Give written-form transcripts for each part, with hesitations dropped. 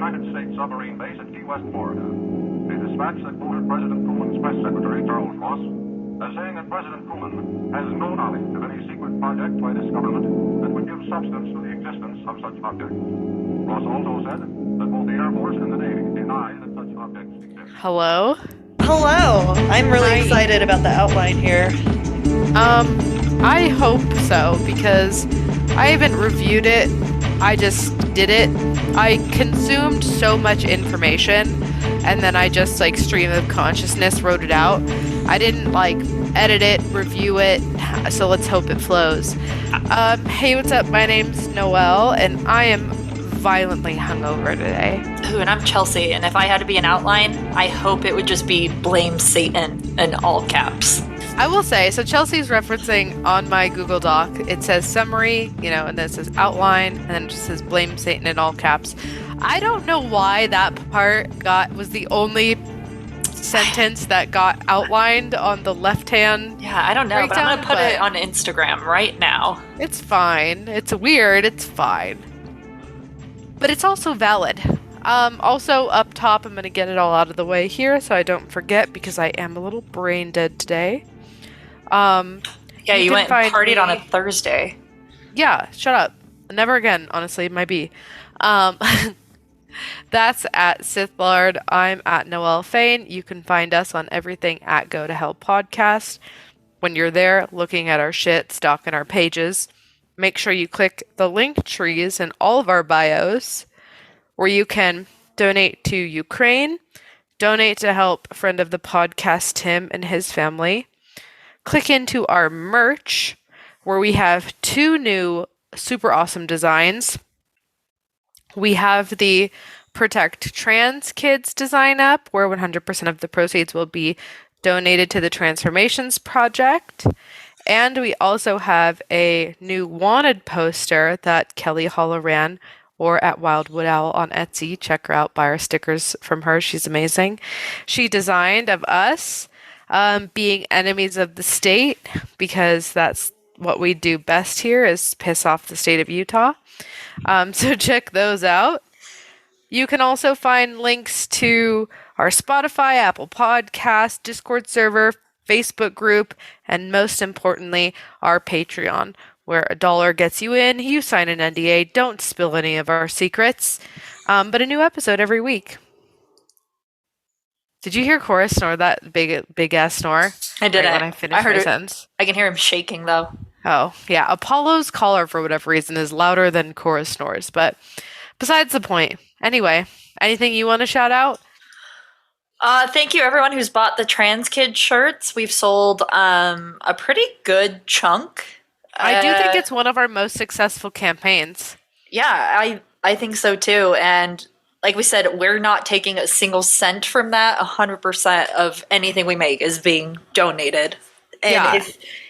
United States submarine base at Key West, Florida. A dispatch that quoted President Truman's press secretary, Charles Ross, as saying that President Truman has no knowledge of any secret project by this government that would give substance to the existence of such objects. Ross also said that both the Air Force and the Navy deny that such objects exist. Hello? Hello! I'm really excited about the outline here. I hope so, because I haven't reviewed it. I just did it. I consumed so much information, and then I just, stream of consciousness wrote it out. I didn't, edit it, review it, so let's hope it flows. Hey, what's up? My name's Noelle, and I am violently hungover today. Ooh, and I'm Chelsea, and if I had to be an outline, I hope it would just be blame Satan in all caps. I will say, so Chelsea's referencing on my Google Doc, it says summary, and then it says outline, and then it just says blame Satan in all caps. I don't know why that part was the only sentence that got outlined on the left-hand. Yeah, I don't know, but I'm going to put it on Instagram right now. It's fine. It's weird. It's fine. But it's also valid. Also, up top, I'm going to get it all out of the way here so I don't forget because I am a little brain dead today. Yeah, you went and partied on a Thursday. Yeah, shut up. Never again, honestly, might be. That's at Sithlard. I'm at Noelle Fain. You can find us on everything at Go to Hell Podcast. When you're there, looking at our shit, stalking our pages, make sure you click the link trees in all of our bios where you can donate to Ukraine, donate to help a friend of the podcast, Tim, and his family. Click into our merch, where we have 2 new super awesome designs. We have the Protect Trans Kids design up, where 100% of the proceeds will be donated to the Transformations Project. And we also have a new wanted poster that Kelly Holloran, or at Wildwood Owl on Etsy. Check her out, buy our stickers from her. She's amazing. She designed of us being enemies of the state, because that's what we do best here, is piss off the state of Utah. So check those out. You can also find links to our Spotify, Apple Podcast, Discord server, Facebook group, and most importantly, our Patreon, where $1 gets you in, you sign an NDA, don't spill any of our secrets, but a new episode every week. Did you hear Cora snore that big ass snore? I didn't. Right when I finished my sentence. I can hear him shaking though. Oh, yeah. Apollo's collar, for whatever reason, is louder than Cora's snores, but besides the point. Anyway, anything you want to shout out? Thank you everyone who's bought the Trans Kid shirts. We've sold a pretty good chunk. I do think it's one of our most successful campaigns. Yeah, I think so too. And like we said, we're not taking a single cent from that. 100% of anything we make is being donated. And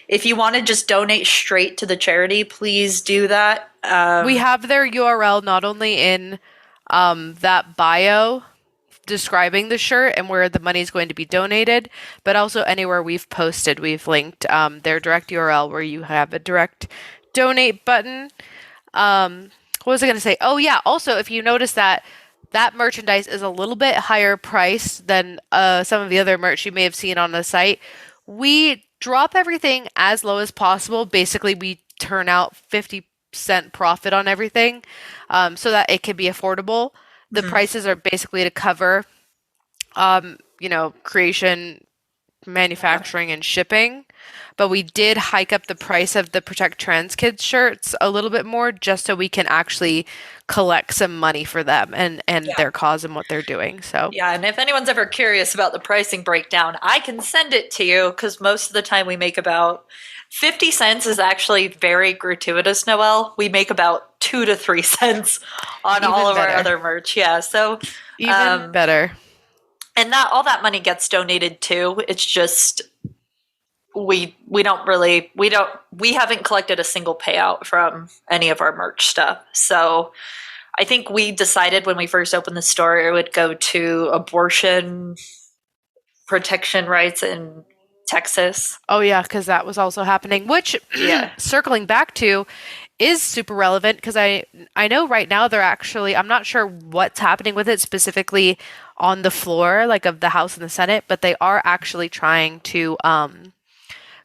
if you want to just donate straight to the charity, please do that. We have their URL not only in that bio describing the shirt and where the money is going to be donated, but also anywhere we've posted, we've linked their direct URL where you have a direct donate button. What was I going to say? Oh yeah, also if you notice that merchandise is a little bit higher priced than some of the other merch you may have seen on the site, we drop everything as low as possible. Basically, we turn out 50% profit on everything so that it can be affordable. The prices are basically to cover, creation, manufacturing, and shipping. But we did hike up the price of the Protect Trans Kids shirts a little bit more just so we can actually collect some money for them and their cause and what they're doing. So yeah, and if anyone's ever curious about the pricing breakdown, I can send it to you because most of the time we make about 50 cents is actually very gratuitous, Noelle. We make about 2 to 3 cents on even all of our other merch. Yeah, so even better. And all that money gets donated too. It's just we haven't collected a single payout from any of our merch stuff. So I think we decided when we first opened the store it would go to abortion protection rights in Texas. Oh yeah, because that was also happening, which circling back to, is super relevant because I know right now they're actually, I'm not sure what's happening with it specifically on the floor, like of the House and the Senate, but they are actually trying to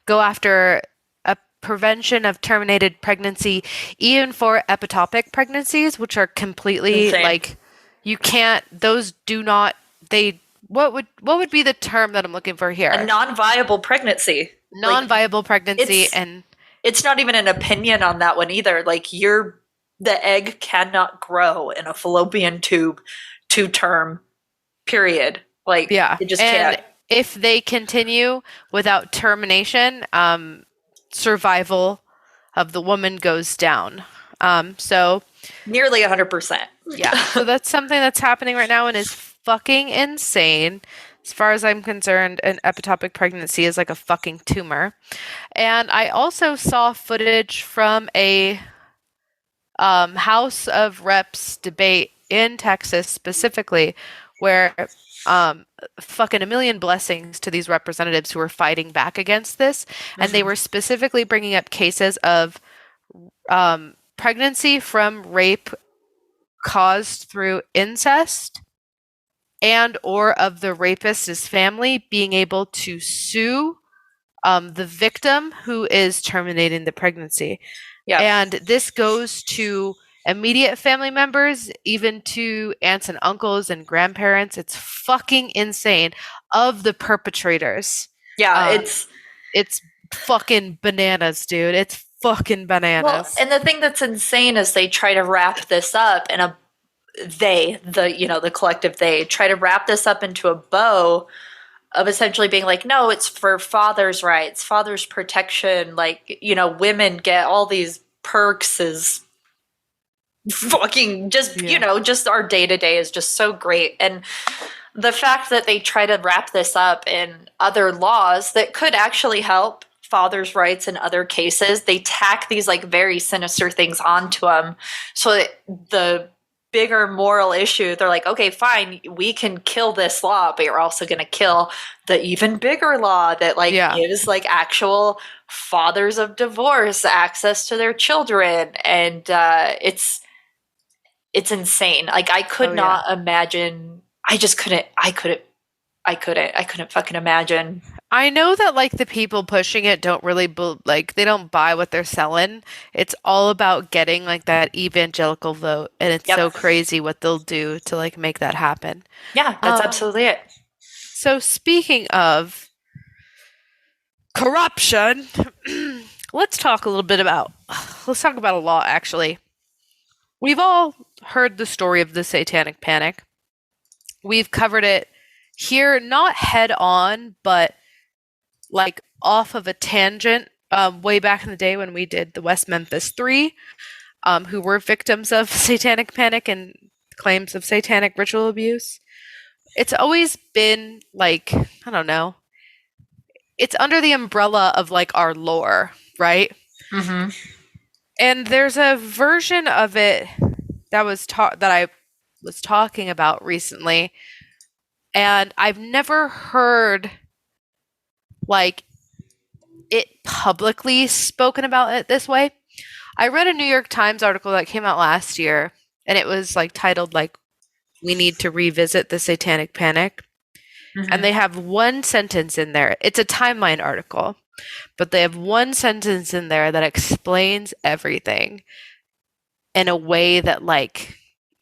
go after a prevention of terminated pregnancy, even for ectopic pregnancies, which are completely Insane. like you can't. Those do not. They what would be the term that I'm looking for A here? non-viable pregnancy. Like, Non-viable pregnancy, it's and it's not even an opinion on that one either. Like, the egg cannot grow in a fallopian tube to term, period. Like, yeah, it just and can't. if they continue without termination, survival of the woman goes down. So Nearly 100%. yeah, so that's something that's happening right now and is fucking insane. As far as I'm concerned, an ectopic pregnancy is like a fucking tumor. And I also saw footage from a House of Reps debate in Texas specifically, where fucking a million blessings to these representatives who were fighting back against this. And they were specifically bringing up cases of pregnancy from rape caused through incest and or of the rapist's family being able to sue the victim who is terminating the pregnancy. Yeah. And this goes to immediate family members, even to aunts and uncles and grandparents. It's fucking insane of the perpetrators. Yeah, It's fucking bananas, dude. It's fucking well, bananas. and the thing that's insane is they try to wrap this up in a the collective they try to wrap this up into a bow of essentially being like, no, it's for fathers' rights, fathers' protection. Like, women get all these perks as fucking just, Yeah. just our day to day is just so great. And the fact that they try to wrap this up in other laws that could actually help fathers' rights in other cases, they tack these like very sinister things onto them. So that the bigger moral issue, they're like, okay, fine, we can kill this law, but you're also going to kill the even bigger law that like Yeah. gives like actual fathers of divorce access to their children. And it's insane. Like, I could Oh, yeah. not imagine. I couldn't fucking imagine. I know that like the people pushing it don't really like they don't buy what they're selling. It's all about getting like that evangelical vote, and it's Yep. so crazy what they'll do to like make that happen. Yeah, that's absolutely it. So speaking of corruption, let's talk about a law actually. We've all heard the story of the Satanic Panic. We've covered it here, not head on, but like off of a tangent way back in the day when we did the West Memphis Three, who were victims of satanic panic and claims of satanic ritual abuse. It's always been like, I don't know, it's under the umbrella of like our lore, right? Mm-hmm. And there's a version of it that I was talking about recently, and I've never heard like it publicly spoken about it this way. I read a New York Times article that came out last year, and it was like titled like "We need to revisit the Satanic Panic," and they have one sentence in there. It's a timeline article, but they have one sentence in there that explains everything in a way that like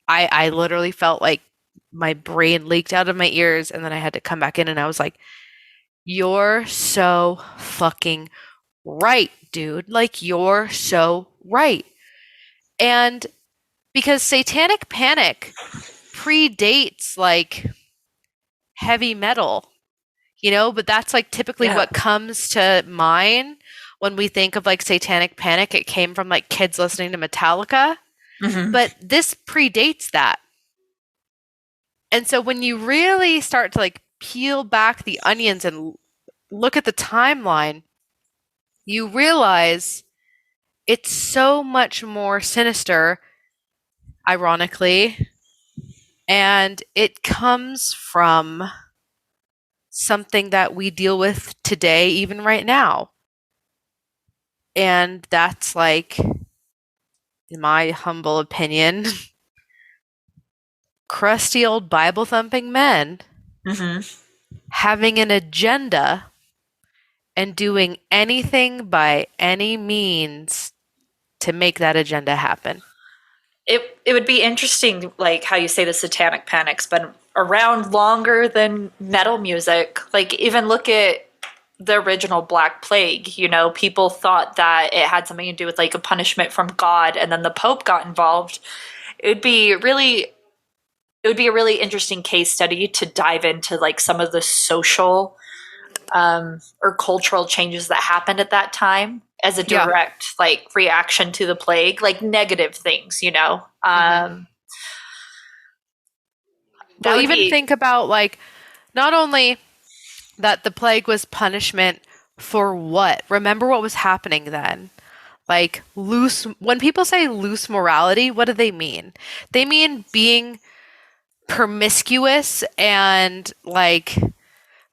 I literally felt like my brain leaked out of my ears, and then I had to come back in, and I was like, "You're so fucking right, dude. Like, you're so right." And because Satanic Panic predates like heavy metal, but that's like typically what comes to mind when we think of like Satanic Panic. It came from like kids listening to Metallica, but this predates that. And so when you really start to like peel back the onions and look at the timeline, you realize it's so much more sinister, ironically, and it comes from something that we deal with today, even right now. And that's like in my humble opinion, crusty old Bible thumping men Mm-hmm. having an agenda and doing anything by any means to make that agenda happen. It would be interesting, like how you say the Satanic Panic's been around longer than metal music. Like even look at the original Black Plague. You know, people thought that it had something to do with like a punishment from God, and then the Pope got involved. It would be really, it would be a really interesting case study to dive into like some of the social or cultural changes that happened at that time as a Yeah. direct like reaction to the plague, like negative things, you know. That Well, would even be think about like not only that the plague was punishment for what? Remember what was happening then? Like loose, when people say loose morality, what do they mean? They mean being promiscuous and like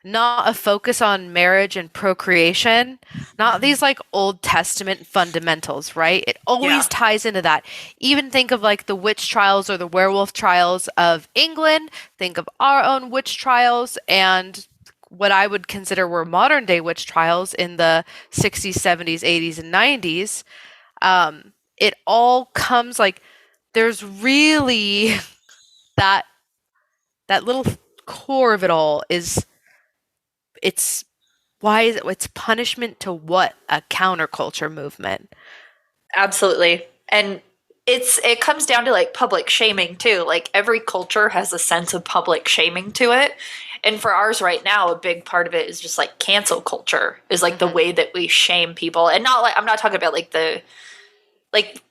not a focus on marriage and procreation, not these like Old Testament fundamentals, right? It always yeah, ties into that. Even think of like the witch trials or the werewolf trials of England, think of our own witch trials and what I would consider were modern day witch trials in the 60s, 70s, 80s, and 90s. It all comes like there's really that that little core of it all is it's why is it's punishment to what? A counterculture movement. absolutely. And it comes down to like public shaming too. Like every culture has a sense of public shaming to it. And for ours right now, a big part of it is just like cancel culture is like the way that we shame people. And not like I'm not talking about like the like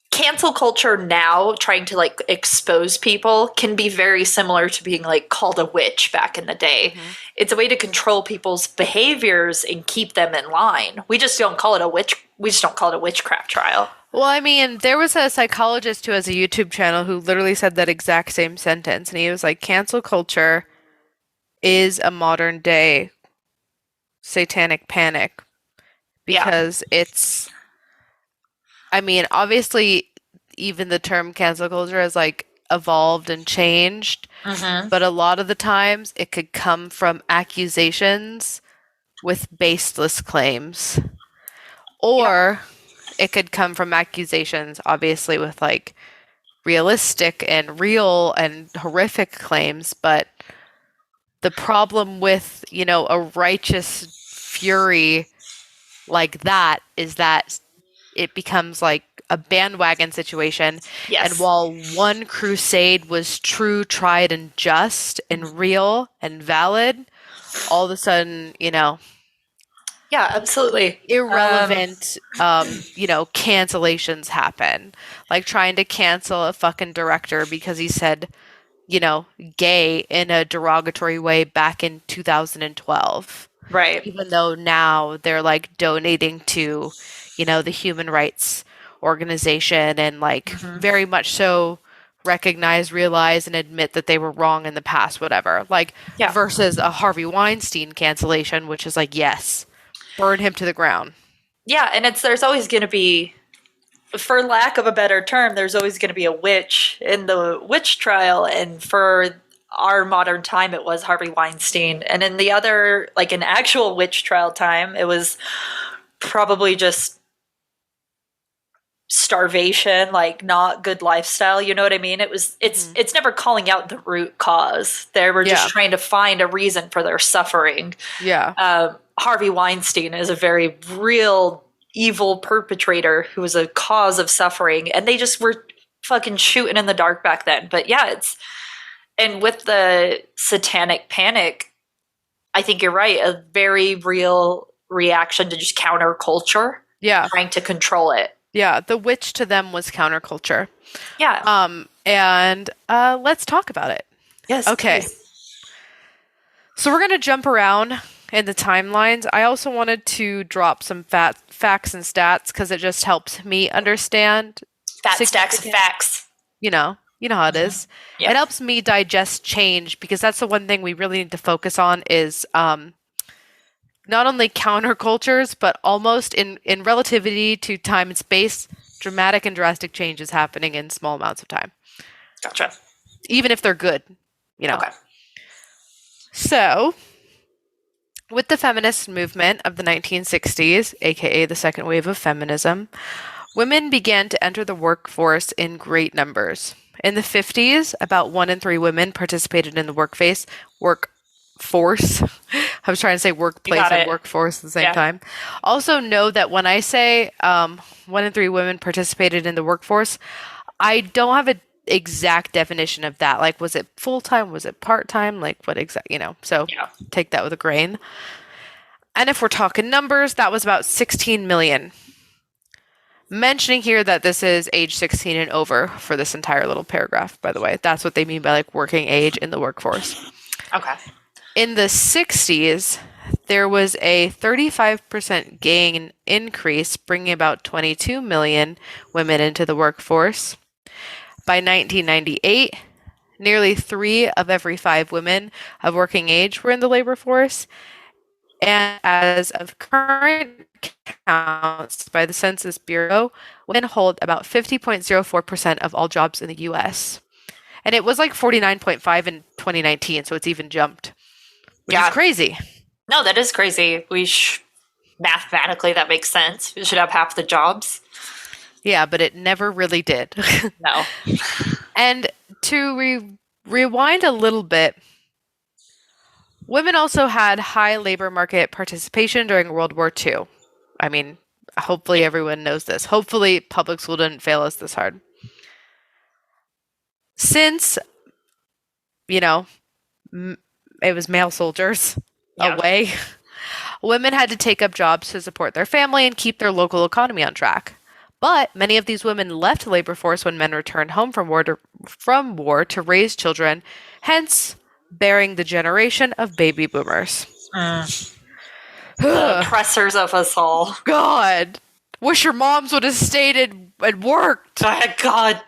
cancel culture now trying to like expose people can be very similar to being like called a witch back in the day. It's a way to control people's behaviors and keep them in line. We just don't call it a witch. We just don't call it a witchcraft trial. Well, I mean, there was a psychologist who has a YouTube channel who literally said that exact same sentence, and he was like, cancel culture is a modern day satanic panic Yeah. because it's, I mean, obviously, even the term cancel culture has like evolved and changed, but a lot of the times it could come from accusations with baseless claims, Yep. or it could come from accusations, obviously, with like realistic and real and horrific claims, but the problem with, you know, a righteous fury like that is that it becomes like a bandwagon situation. And Yes. while one crusade was true, tried, and just and real and valid, all of a sudden, you know, Yeah, absolutely. irrelevant, you know, cancellations happen. Like trying to cancel a fucking director because he said, you know, gay in a derogatory way back in 2012. Right. Even though now they're like donating to, you know, the human rights organization and like very much so recognize, realize, and admit that they were wrong in the past, whatever. Like Yeah. versus a Harvey Weinstein cancellation, which is like, yes, burn him to the ground. Yeah, and there's always going to be, for lack of a better term, there's always going to be a witch in the witch trial. And for our modern time, it was Harvey Weinstein. And in the other, like an actual witch trial time, it was probably just starvation, like not good lifestyle. You know what I mean? It's never calling out the root cause. They were just Yeah. trying to find a reason for their suffering. Yeah. Harvey Weinstein is a very real evil perpetrator who was a cause of suffering, and they just were fucking shooting in the dark back then. But yeah, and with the satanic panic, I think you're right, a very real reaction to just counterculture, Yeah. trying to control it. Yeah. The witch to them was counterculture. Yeah. And let's talk about it. Yes. Okay. Please. So we're going to jump around in the timelines. I also wanted to drop some facts and stats because it just helps me understand. Fat stacks of significant- facts. You know how it is. Yeah. It helps me digest change because that's the one thing we really need to focus on is not only countercultures, but almost in relativity to time and space, dramatic and drastic changes happening in small amounts of time. Gotcha. Even if they're good, Okay. So, with the feminist movement of the 1960s, aka the second wave of feminism, women began to enter the workforce in great numbers. In the 50s, about 1 in 3 women participated in the workforce. I was trying to say workplace and workforce at the same time. Also, know that when I say 1 in 3 women participated in the workforce, I don't have an exact definition of that. Like, was it full-time? Was it part-time? Like, what exact, so take that with a grain. And if we're talking numbers, that was about 16 million. Mentioning here that this is age 16 and over for this entire little paragraph, by the way. That's what they mean by like working age in the workforce. Okay. In the 60s, there was a 35% gain increase, bringing about 22 million women into the workforce. By 1998, nearly 3 of every 5 women of working age were in the labor force. And as of current counts by the Census Bureau, women hold about 50.04% of all jobs in the U.S. And it was like 49.5 in 2019, so it's even jumped, which is crazy. No, that is crazy. Mathematically, that makes sense. We should have half the jobs. Yeah, but it never really did. No. And to rewind a little bit, women also had high labor market participation during World War II. I mean, hopefully everyone knows this. Hopefully public school didn't fail us this hard. Since, it was male soldiers away, women had to take up jobs to support their family and keep their local economy on track. But many of these women left the labor force when men returned home from war to raise children, hence bearing the generation of baby boomers. The oppressors of us all. God, wish your moms would have stayed and worked. God,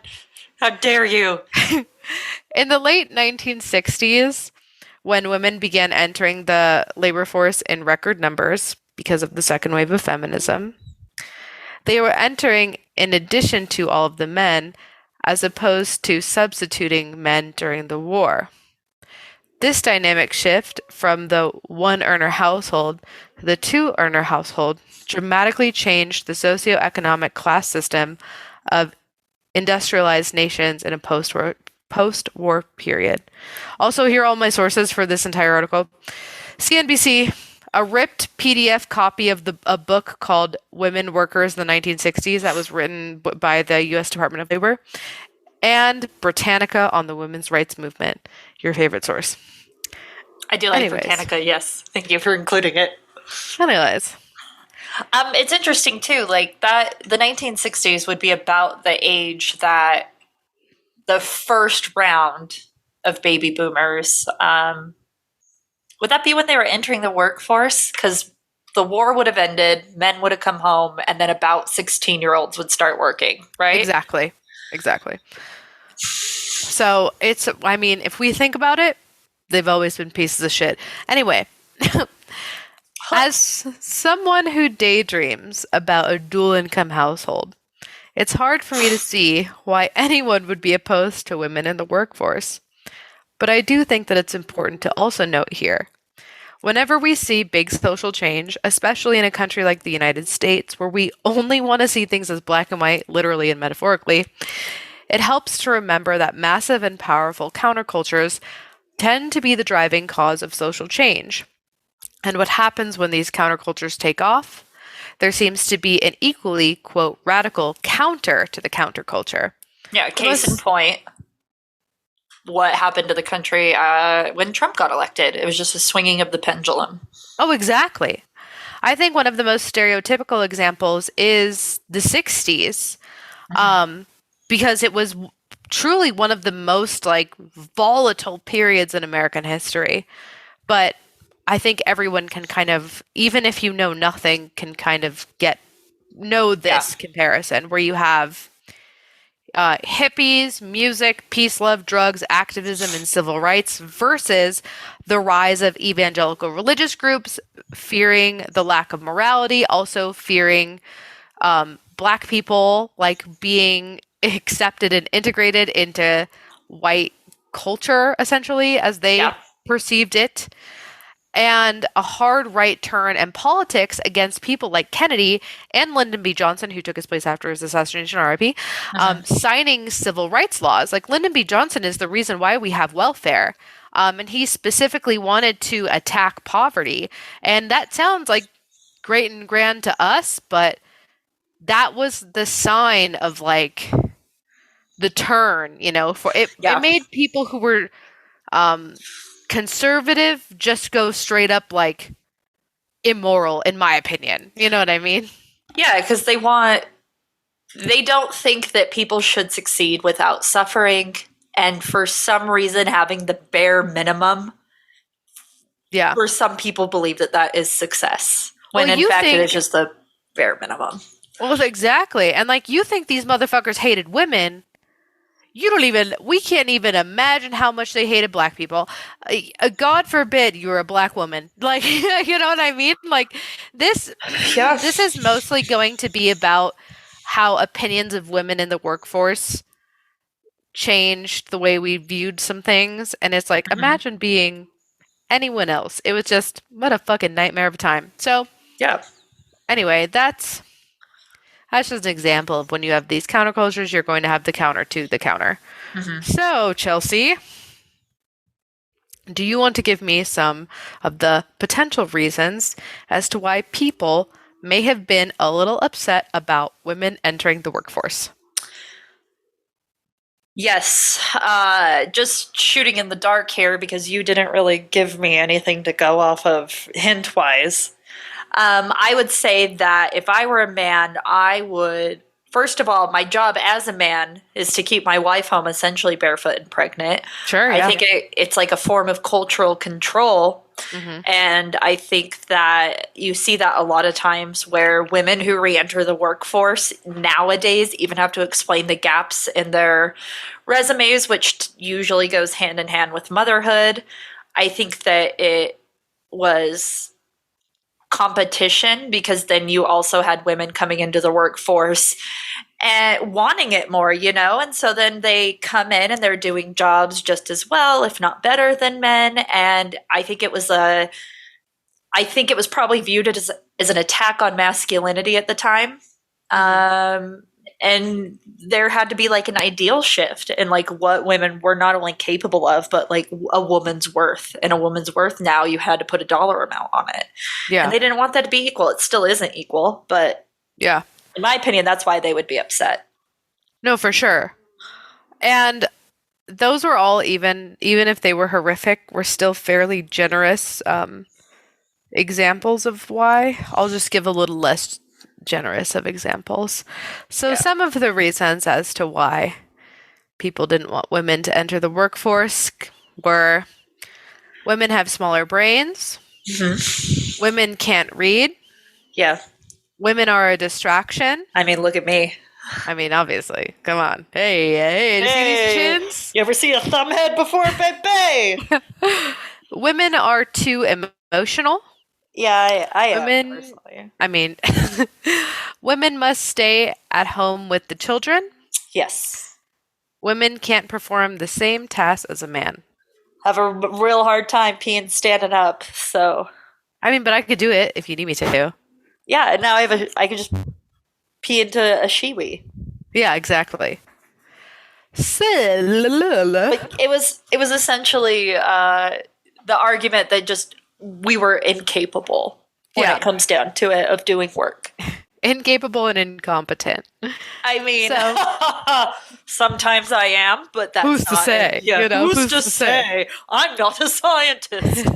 how dare you? In the late 1960s, when women began entering the labor force in record numbers because of the second wave of feminism, they were entering in addition to all of the men, as opposed to substituting men during the war. This dynamic shift from the one-earner household to the two-earner household dramatically changed the socioeconomic class system of industrialized nations in a post-war period. Also, here are all my sources for this entire article. CNBC, a ripped PDF copy of a book called Women Workers in the 1960s that was written by the U.S. Department of Labor, and Britannica on the women's rights movement. Your favorite source. I do like Britannica, yes. Thank you for including it. Anyways. It's interesting, too, like that the 1960s would be about the age that the first round of baby boomers, would that be when they were entering the workforce? Because the war would have ended, men would have come home, and then about 16-year-olds would start working, right? Exactly. So if we think about it, they've always been pieces of shit. Anyway, as someone who daydreams about a dual-income household, it's hard for me to see why anyone would be opposed to women in the workforce. But I do think that it's important to also note here, whenever we see big social change, especially in a country like the United States, where we only want to see things as black and white, literally and metaphorically, it helps to remember that massive and powerful countercultures tend to be the driving cause of social change. And what happens when these countercultures take off? There seems to be an equally, quote, radical counter to the counterculture. Yeah, case in point, what happened to the country when Trump got elected. It was just a swinging of the pendulum. Oh, exactly. I think one of the most stereotypical examples is the 60s, because it was truly one of the most volatile periods in American history. But I think everyone can kind of, even if you know nothing, can kind of know this comparison where you have hippies, music, peace, love, drugs, activism, and civil rights versus the rise of evangelical religious groups fearing the lack of morality, also fearing Black people like being accepted and integrated into white culture, essentially, as they Yeah. perceived it, and a hard right turn in politics against people like Kennedy and Lyndon B. Johnson, who took his place after his assassination, RIP, signing civil rights laws. Like, Lyndon B. Johnson is the reason why we have welfare. And he specifically wanted to attack poverty. And that sounds like great and grand to us, but that was the sign of like the turn, for it. Yeah. It made people who were conservative just go straight up like immoral, in my opinion. You know what I mean? Yeah, because they don't think that people should succeed without suffering, and for some reason having the bare minimum, Yeah. for some people believe that is success, when Well, in fact it is just the bare minimum. Well, exactly. And like, you think these motherfuckers hated women. We can't even imagine how much they hated black people. God forbid you were a black woman. Like, you know what I mean? Like, this is mostly going to be about how opinions of women in the workforce changed the way we viewed some things. And it's like, imagine being anyone else. It was just, what a fucking nightmare of a time. So, Yeah. anyway, that's just an example of when you have these countercultures, you're going to have the counter to the counter. So, Chelsea, do you want to give me some of the potential reasons as to why people may have been a little upset about women entering the workforce? Yes. Just shooting in the dark here because you didn't really give me anything to go off of hint-wise. I would say that if I were a man, I would, first of all, my job as a man is to keep my wife home essentially barefoot and pregnant. Sure, I yeah. think it's like a form of cultural control. And I think that you see that a lot of times where women who re-enter the workforce nowadays even have to explain the gaps in their resumes, which usually goes hand in hand with motherhood. I think that it was competition because then you also had women coming into the workforce and wanting it more, and so then they come in and they're doing jobs just as well, if not better than men. And I think it was probably viewed as an attack on masculinity at the time. And there had to be like an ideal shift in like what women were not only capable of, but like a woman's worth. And a woman's worth now, you had to put a dollar amount on it. Yeah. And they didn't want that to be equal. It still isn't equal, but Yeah. in my opinion, that's why they would be upset. No, for sure. And those were all, even if they were horrific, were still fairly generous examples of why. I'll just give a little less generous of examples. So some of the reasons as to why people didn't want women to enter the workforce were women have smaller brains, women can't read, Yeah. women are a distraction. I mean, look at me. I mean, obviously. Come on. Hey, you see these chins? You ever see a thumbhead before, baby? Women are too emotional. Yeah, I am Women, personally. I mean, women must stay at home with the children. Yes. Women can't perform the same tasks as a man. Have a real hard time peeing standing up, so. I mean, but I could do it if you need me to. Yeah, and now I can just pee into a shiwi. Yeah, exactly. Like, it was essentially the argument that just we were incapable when it comes down to it of doing work. Incapable and incompetent. I mean, sometimes I am, but that's who's to say? Yeah, who's to say? I'm not a scientist.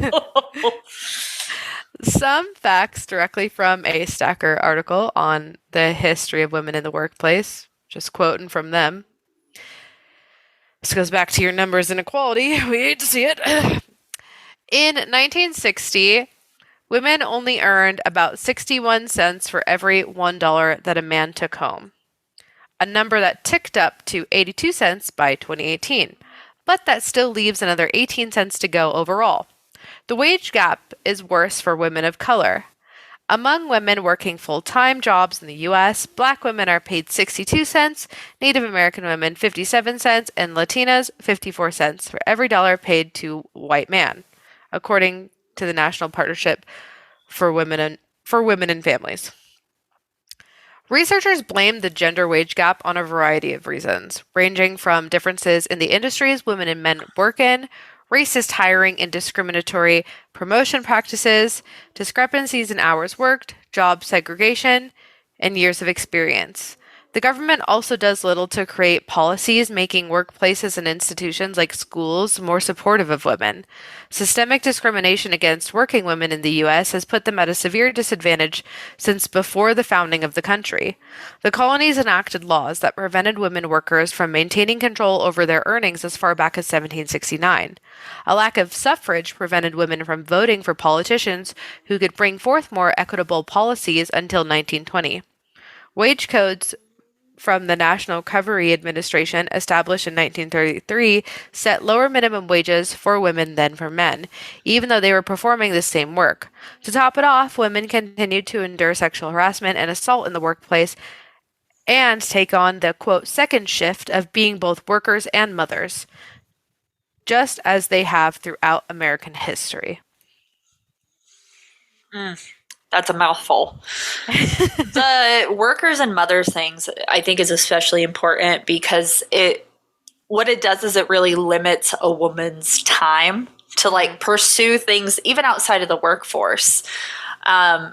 Some facts directly from a Stacker article on the history of women in the workplace. Just quoting from them. This goes back to your numbers inequality. We hate to see it. In 1960, women only earned about 61 cents for every $1 that a man took home, a number that ticked up to 82 cents by 2018, but that still leaves another 18 cents to go overall. The wage gap is worse for women of color. Among women working full-time jobs in the U.S., Black women are paid 62 cents, Native American women 57 cents, and Latinas 54 cents for every dollar paid to white man, according to the National Partnership for Women and Families. Researchers blame the gender wage gap on a variety of reasons, ranging from differences in the industries women and men work in, racist hiring and discriminatory promotion practices, discrepancies in hours worked, job segregation, and years of experience. The government also does little to create policies making workplaces and institutions like schools more supportive of women. Systemic discrimination against working women in the U.S. has put them at a severe disadvantage since before the founding of the country. The colonies enacted laws that prevented women workers from maintaining control over their earnings as far back as 1769. A lack of suffrage prevented women from voting for politicians who could bring forth more equitable policies until 1920. Wage codes from the National Recovery Administration, established in 1933, set lower minimum wages for women than for men, even though they were performing the same work. To top it off, women continued to endure sexual harassment and assault in the workplace and take on the, quote, second shift of being both workers and mothers, just as they have throughout American history. That's a mouthful. The workers and mothers things, I think, is especially important because what it does is it really limits a woman's time to like pursue things even outside of the workforce. I'm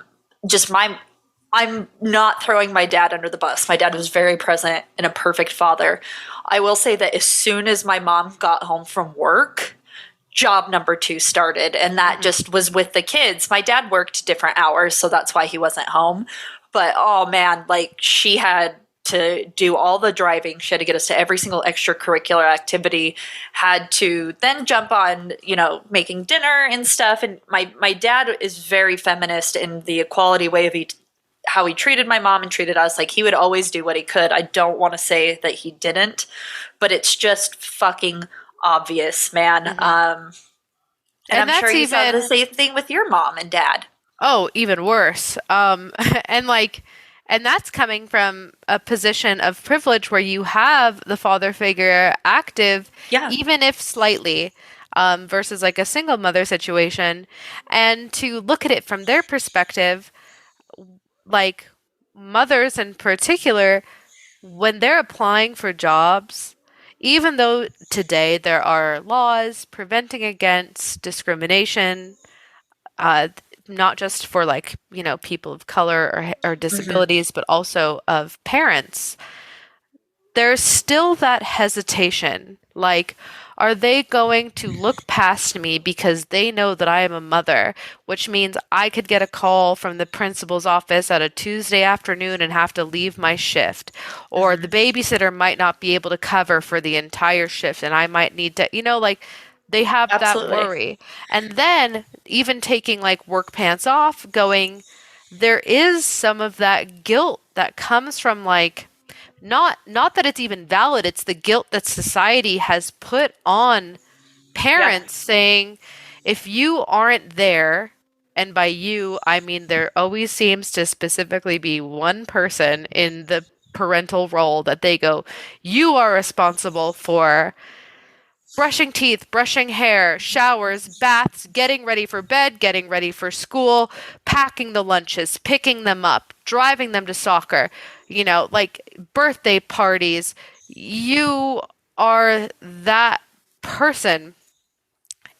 not throwing my dad under the bus. My dad was very present and a perfect father. I will say that as soon as my mom got home from work, job number 2 started, and that just was with the kids. My dad worked different hours, so that's why he wasn't home. But oh man, like she had to do all the driving. She had to get us to every single extracurricular activity, had to then jump on, making dinner and stuff. And my dad is very feminist in the equality way of how he treated my mom and treated us. Like he would always do what he could. I don't want to say that he didn't, but it's just fucking obvious, man. And I'm sure you saw the same thing with your mom and dad. Oh, even worse. And that's coming from a position of privilege where you have the father figure active, even if slightly, versus like a single mother situation. And to look at it from their perspective, like mothers in particular, when they're applying for jobs, even though today there are laws preventing against discrimination, not just for people of color or disabilities, but also of parents, there's still that hesitation. Like, are they going to look past me because they know that I am a mother, which means I could get a call from the principal's office at a Tuesday afternoon and have to leave my shift, or the babysitter might not be able to cover for the entire shift and I might need to, they have that worry. And then even taking like work pants off, there is some of that guilt that comes from like, not that it's even valid, it's the guilt that society has put on parents saying, if you aren't there, and by you, I mean there always seems to specifically be one person in the parental role that they go, you are responsible for brushing teeth, brushing hair, showers, baths, getting ready for bed, getting ready for school, packing the lunches, picking them up, driving them to soccer, like birthday parties. You are that person.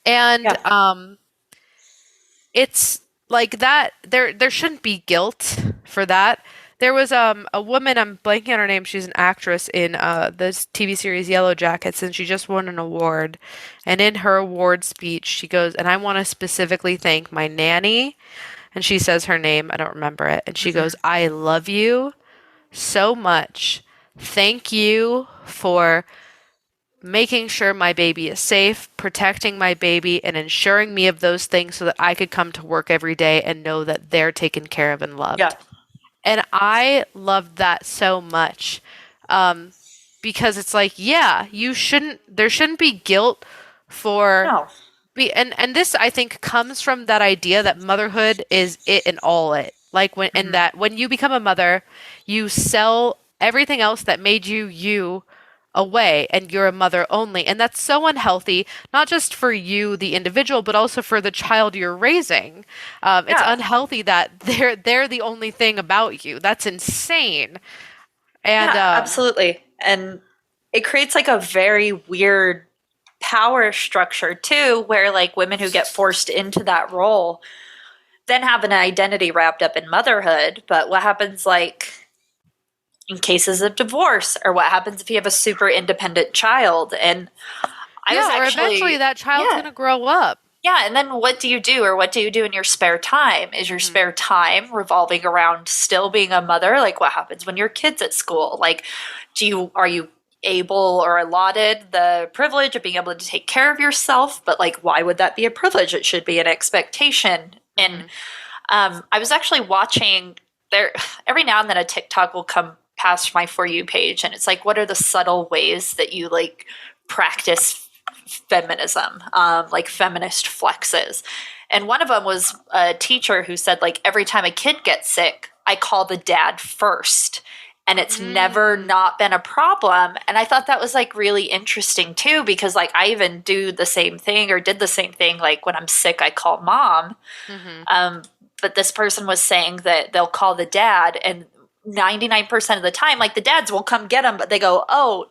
And it's like that there shouldn't be guilt for that. There was a woman, I'm blanking on her name, she's an actress in this TV series Yellow Jackets, and she just won an award. And in her award speech, she goes, and I want to specifically thank my nanny, and she says her name, I don't remember it, and she goes, I love you so much. Thank you for making sure my baby is safe, protecting my baby, and ensuring me of those things so that I could come to work every day and know that they're taken care of and loved. Yeah. And I loved that so much, because it's like, there shouldn't be guilt for, and this I think comes from that idea that motherhood is it and all it. Like when in that when you become a mother, you sell everything else that made you you away and you're a mother only. And that's so unhealthy, not just for you, the individual, but also for the child you're raising. It's Yeah. unhealthy that they're the only thing about you. That's insane. And Yeah, absolutely. And it creates like a very weird power structure too, where like women who get forced into that role then have an identity wrapped up in motherhood. But what happens like in cases of divorce, or what happens if you have a super independent child? And I was yeah, or eventually actually, that child's yeah, gonna grow up. yeah. And then what do you do, or what do you do in your spare time? Is your Hmm. spare time revolving around still being a mother? Like what happens when your kid's at school? Like, are you able or allotted the privilege of being able to take care of yourself? But like, why would that be a privilege? It should be an expectation. And Hmm. I was actually watching there every now and then a TikTok will come past my For You page, and it's like, what are the subtle ways that you like practice feminism, like feminist flexes? And one of them was a teacher who said, like, every time a kid gets sick, I call the dad first. And it's never Mm. not been a problem. And I thought that was like really interesting too, because like I even do the same thing or did the same thing. Like when I'm sick, I call mom. Hmm. But this person was saying that they'll call the dad, and 99% of the time, like the dads will come get them, but they go, "Oh,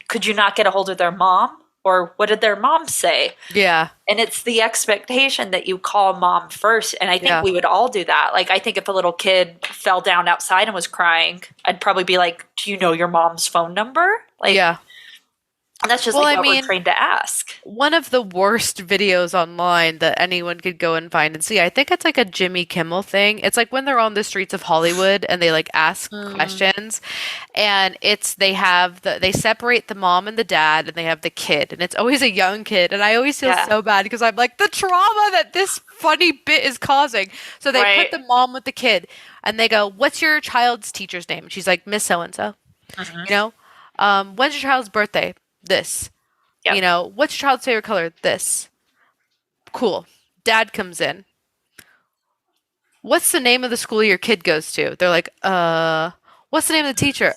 could you not get a hold of their mom? Or what did their mom say?" Yeah, And it's the expectation that you call mom first. And I think yeah. we would all do that. Like, I think if a little kid fell down outside and was crying, I'd probably be like, "Do you know your mom's phone number?" Like, Yeah. and that's just Well, like I what we're mean, trained to ask. one of the worst videos online that anyone could go and find and see, I think it's like a Jimmy Kimmel thing. It's like when they're on the streets of Hollywood and they like ask Mm, questions, and they separate the mom and the dad and they have the kid, and it's always a young kid, and I always feel yeah. so bad because I'm like the trauma that this funny bit is causing. So they put Right. the mom with the kid and they go, "What's your child's teacher's name?" And she's like, "Miss so and so." Hmm. You know, when's your child's birthday? This. You Yep. know, what's your child's favorite color? This. Cool. Dad comes in. What's the name of the school your kid goes to? They're like, what's the name of the teacher?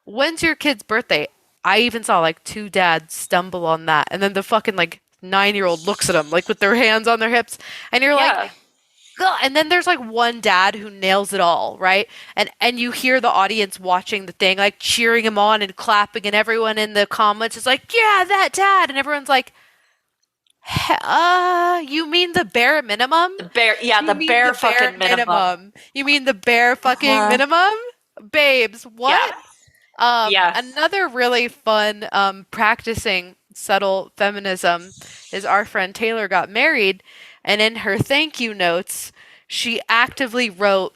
When's your kid's birthday? I even saw like two dads stumble on that. And then the fucking like 9-year-old looks at them like with their hands on their hips. And you're like, Yeah. ugh. And then there's like one dad who nails it all, right? And you hear the audience watching the thing, like cheering him on and clapping, and everyone in the comments is like, yeah, that dad. And everyone's like, you mean the bare minimum? Yeah, You the mean bare the bare fucking minimum. minimum? You mean the bare fucking Uh-huh. minimum? Babes, Yeah. what? Yeah. Another really fun practicing subtle feminism is our friend Taylor got married, and in her thank you notes, she actively wrote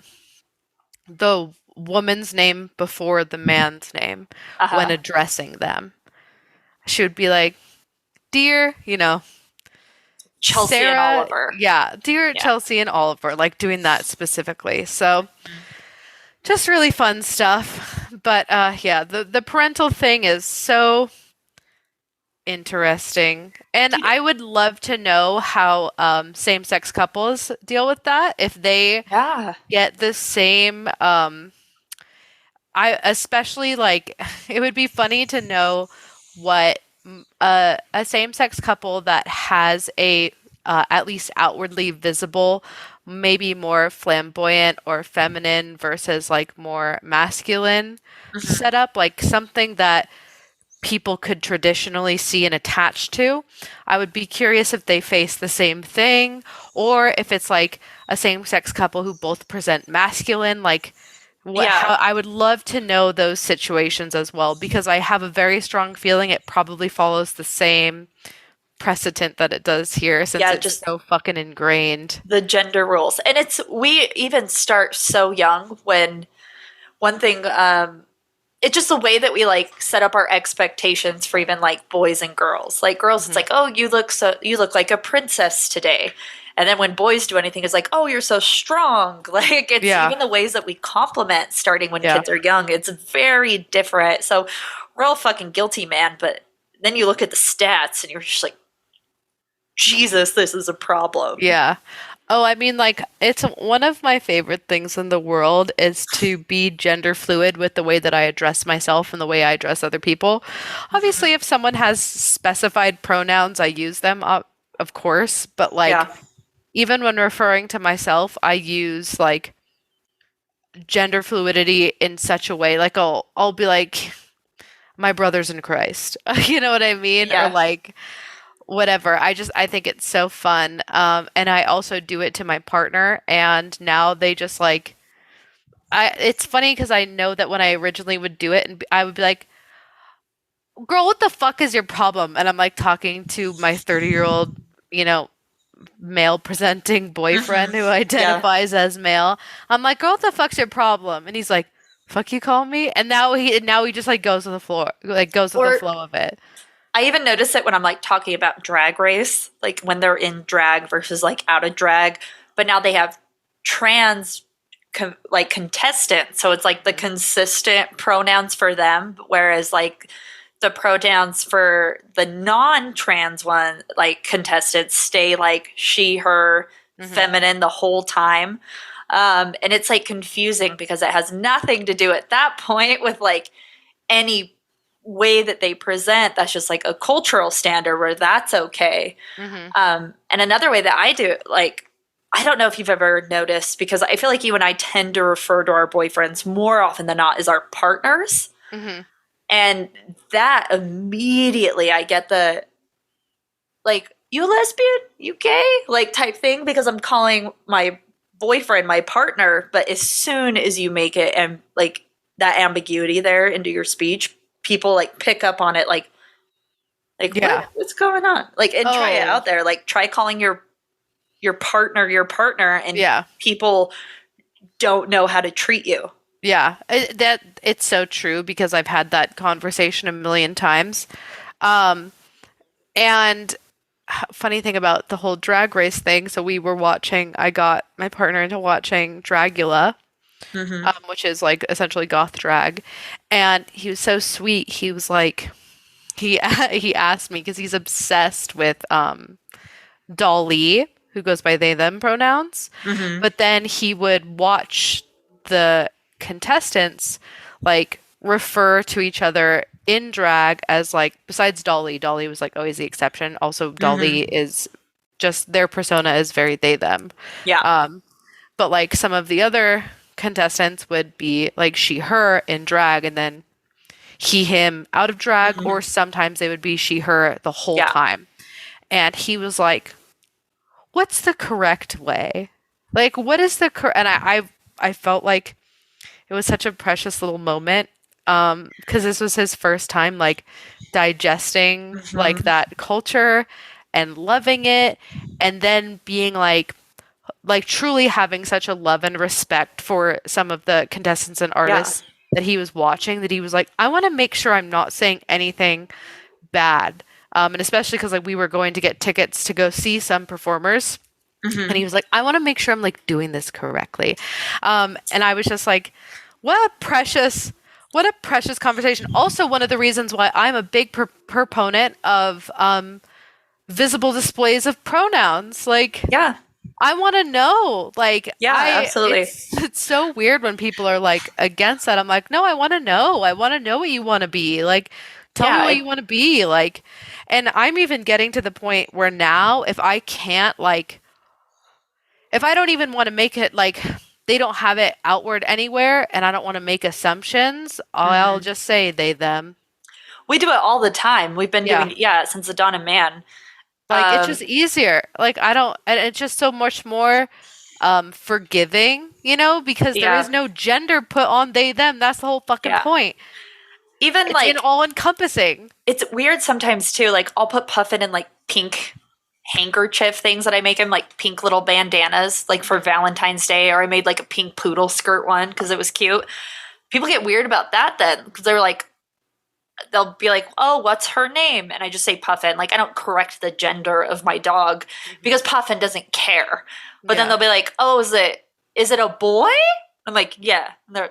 the woman's name before the man's name when Uh-huh. addressing them. She would be like, "Dear, Chelsea and Sarah, Oliver. yeah, dear Yeah. Chelsea and Oliver, like doing that specifically." So just really fun stuff. But yeah, the parental thing is so interesting. And Dude, I would love to know how same-sex couples deal with that. If they yeah. get the same I especially like it would be funny to know what a same-sex couple that has a at least outwardly visible, maybe more flamboyant or feminine versus like more masculine Mhm. setup, like something that people could traditionally see and attach to. I would be curious if they face the same thing or if it's like a same-sex couple who both present masculine, like Yeah. how I would love to know those situations as well because I have a very strong feeling it probably follows the same precedent that it does here since Yeah, it's just so fucking ingrained. the gender rules. And we even start so young when one thing, it's just the way that we like set up our expectations for even like boys and girls. Like girls, it's Hmm. like, "Oh, you look like a princess today." And then when boys do anything, it's like, "Oh, you're so strong." Like it's Yeah, even the ways that we compliment starting when yeah, kids are young. It's very different. So we're all fucking guilty, man. But then you look at the stats and you're just like, Jesus, this is a problem. yeah. Oh, I mean, like, it's one of my favorite things in the world is to be gender fluid with the way that I address myself and the way I address other people. Obviously, if someone has specified pronouns, I use them, of course, but like, Yeah. even when referring to myself, I use like gender fluidity in such a way, like I'll be like, my brothers in Christ. You know what I mean? Or Yeah. like whatever. I think it's so fun. And I also do it to my partner, and now they just like it's funny because I know that when I originally would do it, and I would be like, "Girl, what the fuck is your problem?" And I'm like talking to my 30-year-old, you know, male presenting boyfriend who Yeah. identifies as male. I'm like, "Girl, what the fuck's your problem?" And he's like, "Fuck you call me?" And now he just like goes with the floor, like goes with the Or flow of it. I even notice it when I'm like talking about Drag Race, like when they're in drag versus like out of drag, but now they have trans like contestants, so it's like the consistent pronouns for them, whereas like the pronouns for the non-trans one, like contestants, stay like she, her, Hmm. feminine the whole time. And it's like confusing because it has nothing to do at that point with like any way that they present. That's just like a cultural standard where that's okay. Hmm. And another way that I do it, like, I don't know if you've ever noticed, because I feel like you and I tend to refer to our boyfriends more often than not as our partners. Hmm. And that immediately I get the, like, you lesbian? You gay? Like, type thing, because I'm calling my boyfriend my partner. But as soon as you make it and like that ambiguity there into your speech, people like pick up on it, like Yeah. what's going on? Like, and try it Oh, out there. Like, try calling your partner, and yeah. people don't know how to treat you. Yeah. That it's so true because I've had that conversation a million times. Um, and funny thing about the whole drag race thing, so I got my partner into watching Dragula, Mm-hmm. which is like essentially goth drag, and he was so sweet. He was like, he he asked me because he's obsessed with Dolly, who goes by they them pronouns. Mm-hmm. But then he would watch the contestants like refer to each other in drag as like, besides Dolly was like always the exception. Also, Dolly Mm-hmm. is just their persona is very they them. Yeah. Um, but like some of the other contestants would be like she her in drag, and then he him out of drag, Mm-hmm. or sometimes they would be she her the whole Yeah. time. And he was like, what's the correct way? Like, what is the correct? And I felt like it was such a precious little moment, because this was his first time like digesting like Mm-hmm. that culture and loving it, and then being like truly having such a love and respect for some of the contestants and Yeah. artists that he was watching, that he was like, I want to make sure I'm not saying anything bad. And especially because like we were going to get tickets to go see some performers, and Mm-hmm. he was like, I want to make sure I'm like doing this correctly. And I was just like, what a precious conversation. Also, one of the reasons why I'm a big proponent of visible displays of pronouns. Like, Yeah. I want to know. Like, Yeah. Absolutely. it's so weird when people are like against that. I'm like, no, I want to know. I want to know what you want to be. Like, tell me Yeah. what you want to be. Like, and I'm even getting to the point where now, if I don't even want to make it like they don't have it outward anywhere, and I don't want to make assumptions, I'll Mm-hmm. just say they them. We do it all the time. We've been Yeah. doing, yeah, since the dawn of man. Like it's Um, just easier. Like I don't and it's just so much more forgiving, because there is yeah. no gender put on they them. That's the whole fucking Yeah. point. Even It's in like, all encompassing. it's weird sometimes too. Like, I'll put Puffin in like pink handkerchief things that I make him, like pink little bandanas, like for Valentine's Day, or I made like a pink poodle skirt one because it was cute. People get weird about that then, because they're like, they'll be like, "Oh, what's her name?" And I just say Puffin. Like, I don't correct the gender of my dog Hmm. because Puffin doesn't care. But then Yeah. they'll be like, "Oh, is it a boy?" I'm like, "Yeah." And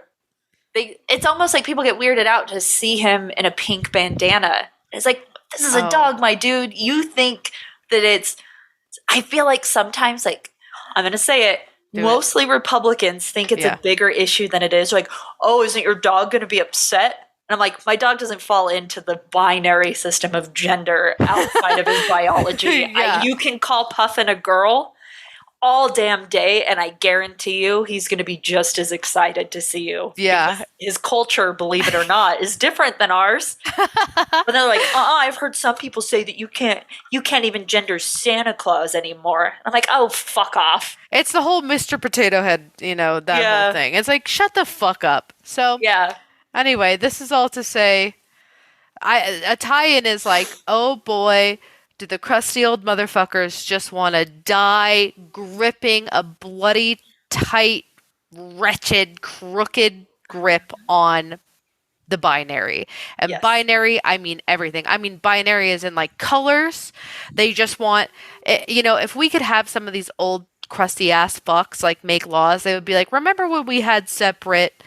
it's almost like people get weirded out to see him in a pink bandana. It's like, this is a Oh. dog, my dude. You think that it's. I feel like sometimes, like, I'm going to say it. Mostly Republicans think it's a bigger issue than it is. Like, oh, isn't your dog going to be upset? And I'm like, my dog doesn't fall into the binary system of gender outside of his biology. You can call Puffin a girl all damn day, and I guarantee you he's going to be just as excited to see you. Yeah. His culture, believe it or not, is different than ours. But they're like, I've heard some people say that you can't even gender Santa Claus anymore. I'm like, oh, fuck off. It's the whole Mr. Potato Head, that whole thing. It's like, shut the fuck up. So, anyway, this is all to say, a tie-in is like, oh boy, do the crusty old motherfuckers just want to die gripping a bloody, tight, wretched, crooked grip on the binary. And binary, I mean everything. I mean binary is in like colors. They just want, if we could have some of these old crusty ass fucks like make laws, they would be like, remember when we had separate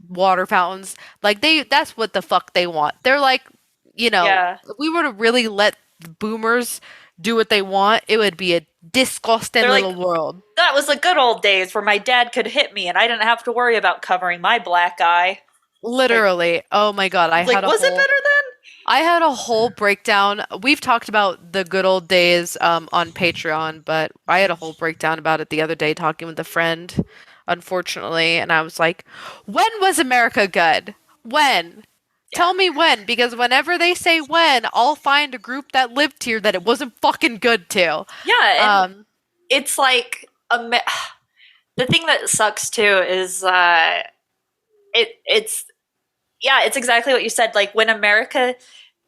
water fountains? Like that's what the fuck they want. They're like, if we were to really let boomers do what they want, it would be a disgusting little world. That was the good old days where my dad could hit me and I didn't have to worry about covering my black eye. Literally. Oh my god, was it better then? I had a whole breakdown. We've talked about the good old days on Patreon, but I had a whole breakdown about it the other day talking with a friend, unfortunately, and I was like, when was America good? When? Tell me when, because whenever they say when, I'll find a group that lived here that it wasn't fucking good to. Yeah, and it's like the thing that sucks too is it's exactly what you said. Like when America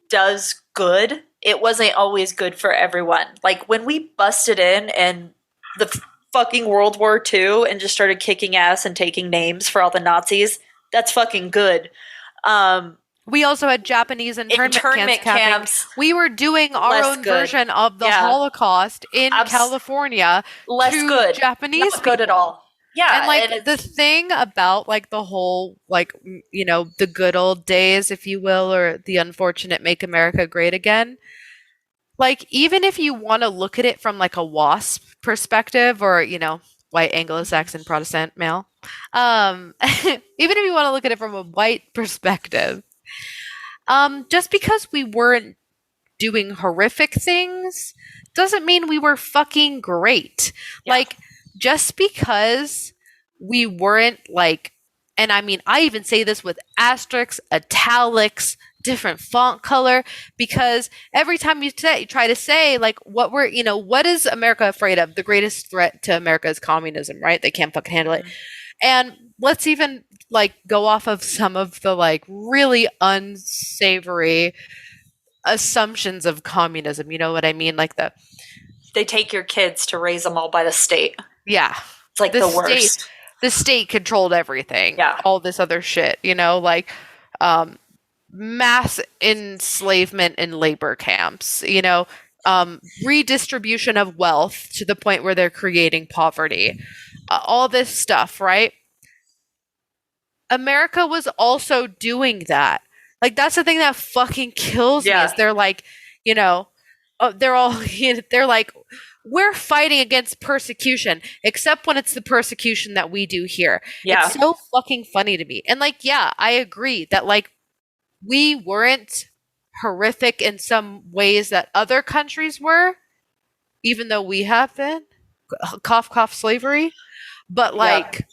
does good, it wasn't always good for everyone. Like when we busted in and the fucking World War II and just started kicking ass and taking names for all the Nazis, that's fucking good. We also had Japanese internment camps. We were doing our own version of the Holocaust in California. Less to good. Japanese Not good at all. Yeah. And the thing about like the whole, like, the good old days, if you will, or the unfortunate make America great again. Like, even if you want to look at it from like a WASP perspective or, white Anglo-Saxon Protestant male, even if you want to look at it from a white perspective, just because we weren't doing horrific things doesn't mean we were fucking great. Yeah. Like, just because we weren't like, and I mean, I even say this with asterisks, italics, different font color, because every time you try to say like what is America afraid of? The greatest threat to America is communism, right? They can't fucking handle it. And let's even like go off of some of the like really unsavory assumptions of communism. You know what I mean? Like they take your kids to raise them all by the state. Yeah. It's like the worst. The state controlled everything. Yeah. All this other shit, like mass enslavement in labor camps, redistribution of wealth to the point where they're creating poverty. All this stuff, right? America was also doing that. Like, that's the thing that fucking kills me is they're like, they're like, we're fighting against persecution, except when it's the persecution that we do here. Yeah. It's so fucking funny to me. And like, I agree that like we weren't horrific in some ways that other countries were, even though we have been. Cough, cough, slavery. But like,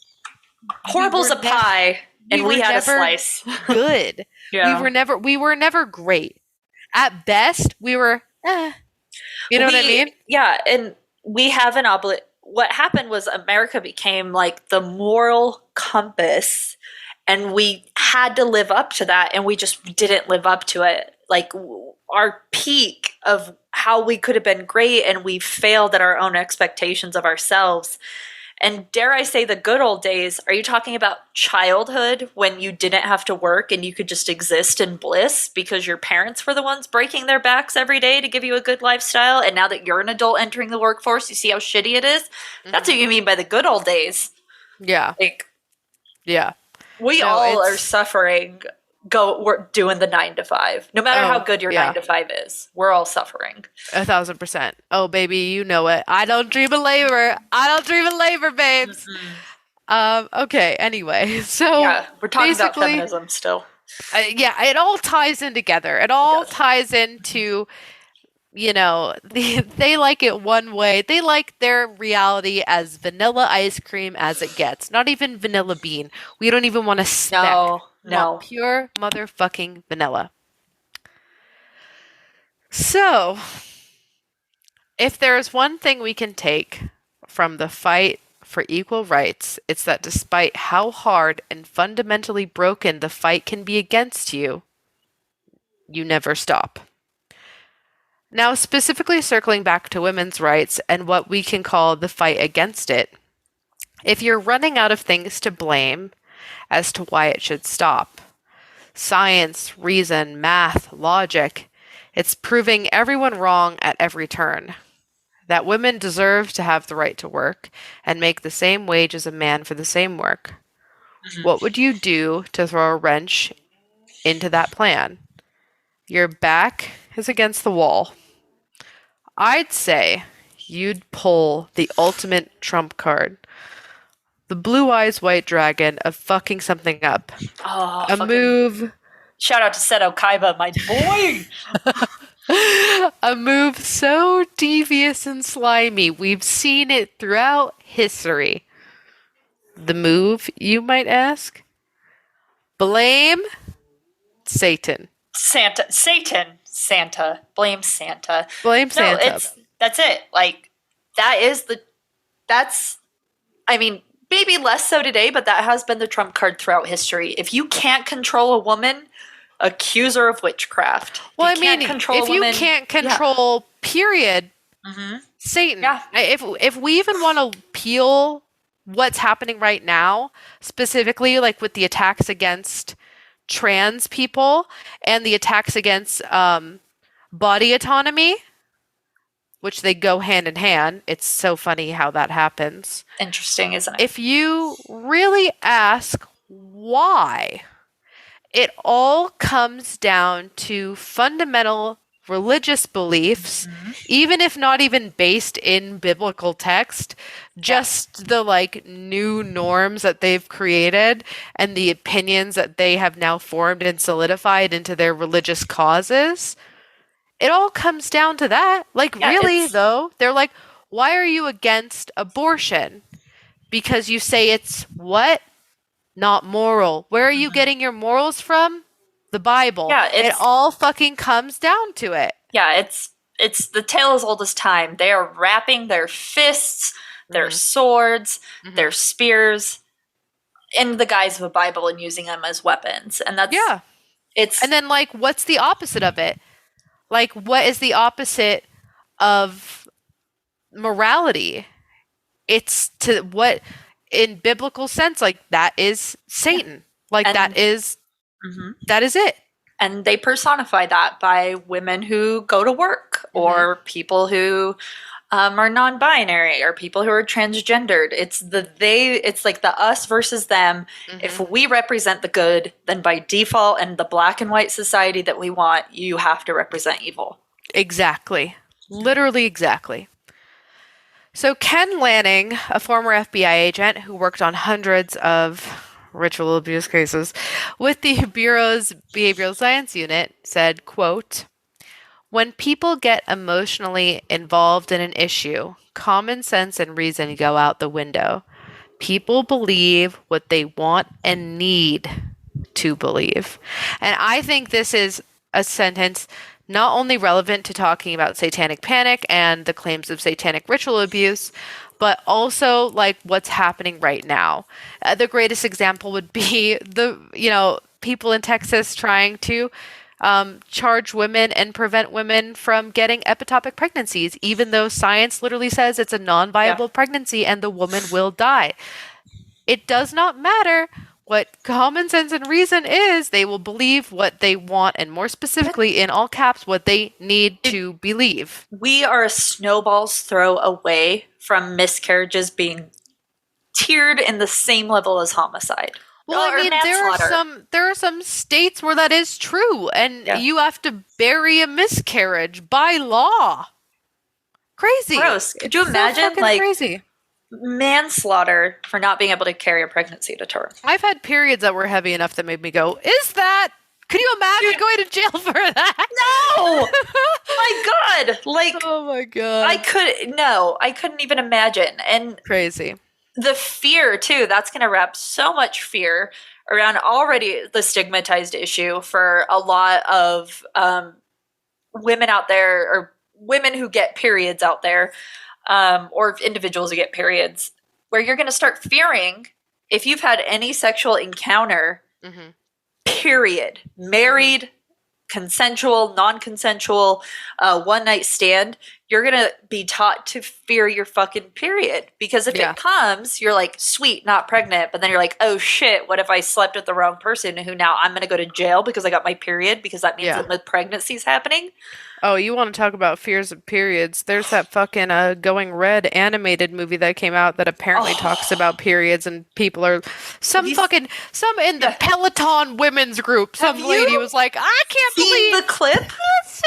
horrible's a pie, and we had a slice. Good. Yeah. We were never great. At best, we were. You know what I mean? Yeah, and we have an what happened was America became like the moral compass, and we had to live up to that, and we just didn't live up to it. Like our peak of how we could have been great, and we failed at our own expectations of ourselves. And dare I say the good old days, are you talking about childhood when you didn't have to work and you could just exist in bliss because your parents were the ones breaking their backs every day to give you a good lifestyle? And now that you're an adult entering the workforce, you see how shitty it is? Mm-hmm. That's what you mean by the good old days. Yeah. Like, yeah. We all are suffering we're doing the 9 to 5. No matter how good your yeah. 9 to 5 is, we're all suffering. 1,000%. Oh, baby, you know it. I don't dream of labor. I don't dream of labor, babes. Okay, anyway. So Yeah, we're talking about basically, feminism still. yeah, it all ties in together. It all ties into, they like it one way. They like their reality as vanilla ice cream as it gets. Not even vanilla bean. We don't even want a speck. No, We want pure motherfucking vanilla. So, if there's one thing we can take from the fight for equal rights, it's that despite how hard and fundamentally broken the fight can be against you, you never stop. Now, specifically circling back to women's rights and what we can call the fight against it, if you're running out of things to blame as to why it should stop, science, reason, math, logic, it's proving everyone wrong at every turn. That women deserve to have the right to work and make the same wage as a man for the same work. What would you do to throw a wrench into that plan? Your back is against the wall. I'd say you'd pull the ultimate trump card. The blue eyes white dragon of fucking something up. Oh, a move. Shout out to Seto Kaiba, my boy! A move so devious and slimy, we've seen it throughout history. The move, you might ask? Blame Satan. Santa. Blame Santa. Blame Santa. That's it. Like, I mean, maybe less so today, but that has been the trump card throughout history. If you can't control a woman, accuse her of witchcraft. Well, if you can't control, period, Satan. Yeah. If we even want to peel what's happening right now, specifically like with the attacks against trans people and the attacks against body autonomy, which they go hand in hand. It's so funny how that happens. Interesting, isn't it? If you really ask why, it all comes down to fundamental religious beliefs, even if not even based in biblical text, just the new norms that they've created and the opinions that they have now formed and solidified into their religious causes. It all comes down to that. Though, they're like, why are you against abortion? Because you say it's what? Not moral. Where are you getting your morals from? The Bible. Yeah, it all fucking comes down to it. Yeah, it's the tale as old as time. They are wrapping their fists, their swords, their spears in the guise of a Bible and using them as weapons. And that's and then what's the opposite of it? What is the opposite of morality? It's to what in biblical sense, that is Satan. That is it. And they personify that by women who go to work or people who are non-binary or people who are transgendered. It's like the us versus them. If we represent the good, then by default and the black and white society that we want, you have to represent evil. Exactly. Literally exactly. So Ken Lanning, a former FBI agent who worked on hundreds of ritual abuse cases with the Bureau's Behavioral Science Unit, said, quote, "When people get emotionally involved in an issue, common sense and reason go out the window. People believe what they want and need to believe." And I think this is a sentence not only relevant to talking about satanic panic and the claims of satanic ritual abuse, but also what's happening right now. The greatest example would be the people in Texas trying to charge women and prevent women from getting ectopic pregnancies, even though science literally says it's a non-viable pregnancy and the woman will die. It does not matter what common sense and reason is. They will believe what they want, and more specifically, in all caps, what they need to believe. We are a snowball's throw away from miscarriages being tiered in the same level as homicide. Well, I or mean, manslaughter. there are some states where that is true, and Yeah. you have to bury a miscarriage by law. Crazy. Gross. Could you It's so imagine fucking like crazy. manslaughter for not being able to carry a pregnancy to term? I've had periods that were heavy enough that made me go, "Is that? Could you imagine Dude, going to jail for that?" no! My God! Like Oh my god. I couldn't even imagine. And Crazy. the fear too, that's going to wrap so much fear around already the stigmatized issue for a lot of women out there, or women who get periods out there, or individuals who get periods, where you're going to start fearing if you've had any sexual encounter, Hmm. period, married, consensual, non-consensual, one night stand, you're gonna be taught to fear your fucking period, because if Yeah. it comes, you're like, sweet, not pregnant, but then you're like, oh shit, what if I slept with the wrong person, who now I'm gonna go to jail because I got my period, because that means Yeah. that the pregnancy's happening. Oh, you want to talk about fears of periods? There's that fucking Going Red animated movie that came out that apparently talks Oh, about periods, and people are have some you fucking some in the yeah, Peloton women's group. have Some lady you was like, "I can't seen believe the clip? this."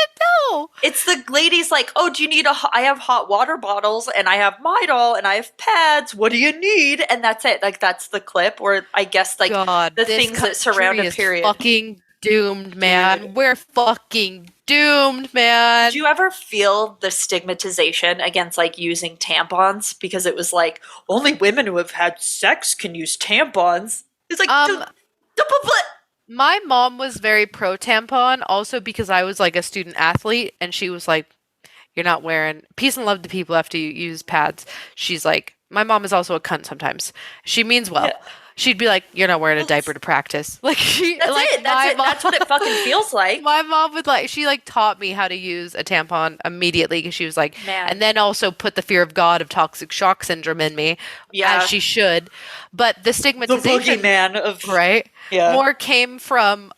No. It's the lady's like, oh, do you need I have hot water bottles, and I have Midol, and I have pads. What do you need? And that's it. Like, that's the clip, or I guess like God, the this things that surround country a is period. fucking doomed, Dude, man. We're fucking doomed, did man. you ever feel the stigmatization against like using tampons? Because it was like, only women who have had sex can use tampons. It's like, Um, my mom was very pro tampon, also because I was like a student athlete, and she was like, "You're not wearing peace and love to people after you use pads." She's like, my mom is also a cunt sometimes. She means yeah. well. She'd be like, "You're not wearing a Well, diaper to practice." Like that's like it. That's my it. mom. That's what it fucking feels like. My mom would like, she like taught me how to use a tampon immediately because she was like, and Man. then also put the fear of God of toxic shock syndrome in me, as Yeah. she should. But the The stigmatization, boogeyman of, right, yeah. more came from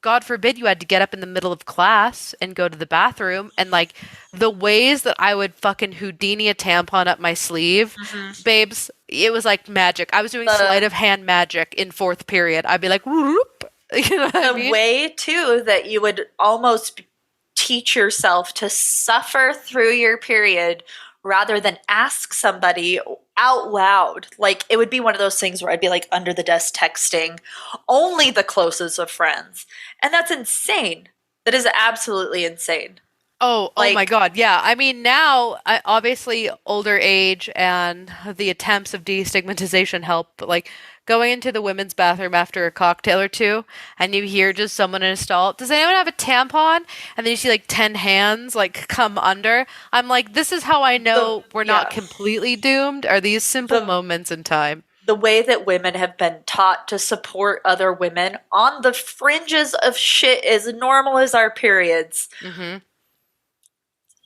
God forbid you had to get up in the middle of class and go to the bathroom, and like the ways that I would fucking Houdini a tampon up my sleeve, Mhm. babes, it was like magic. I was doing sleight The of hand magic in fourth period. I'd be like, whoop, you know what I the mean? way too that you would almost teach yourself to suffer through your period rather than ask somebody out loud. Like, it would be one of those things where I'd be like under the desk texting only the closest of friends. And that's insane. That is absolutely insane. Oh my Like, God. Yeah. I mean, now, obviously, older age and the attempts of destigmatization help, but like going into the women's bathroom after a cocktail or two, and you hear just someone in a stall, "Does anyone have a tampon?" And then you see like 10 hands like come under. I'm like, this is how I the know we're not yeah, completely doomed, are these simple the moments in time. the way that women have been taught to support other women on the fringes of shit as normal as our periods. Hmm.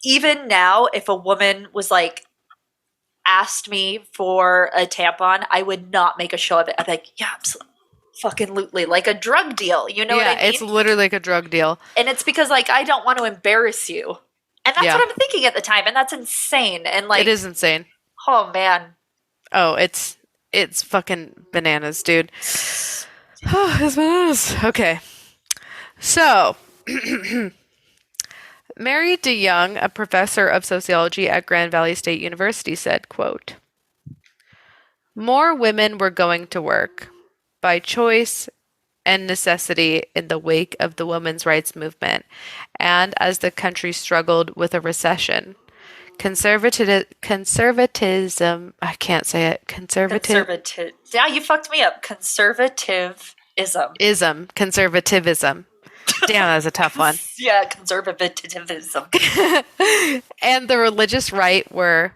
Even now, if a woman was like, asked me for a tampon, I would not make a show of it. I'd be like, yeah, absolutely, fucking lootly, like a drug deal. You know what Yeah. I It's mean? literally like a drug deal. And it's because like I don't want to embarrass you, and that's Yeah. what I'm thinking at the time, and that's insane. And It like, is insane. oh man, Oh, it's fucking bananas, dude. It's bananas. Okay. So, Mary DeYoung, a professor of sociology at Grand Valley State University, said, quote, "More women were going to work by choice and necessity in the wake of the women's rights movement, and as the country struggled with a recession. Conservatism, I can't say it, conservative. Yeah, you fucked me up. Conservativism. conservatism. Damn, that's a tough one. Yeah, conservatism. And the religious right were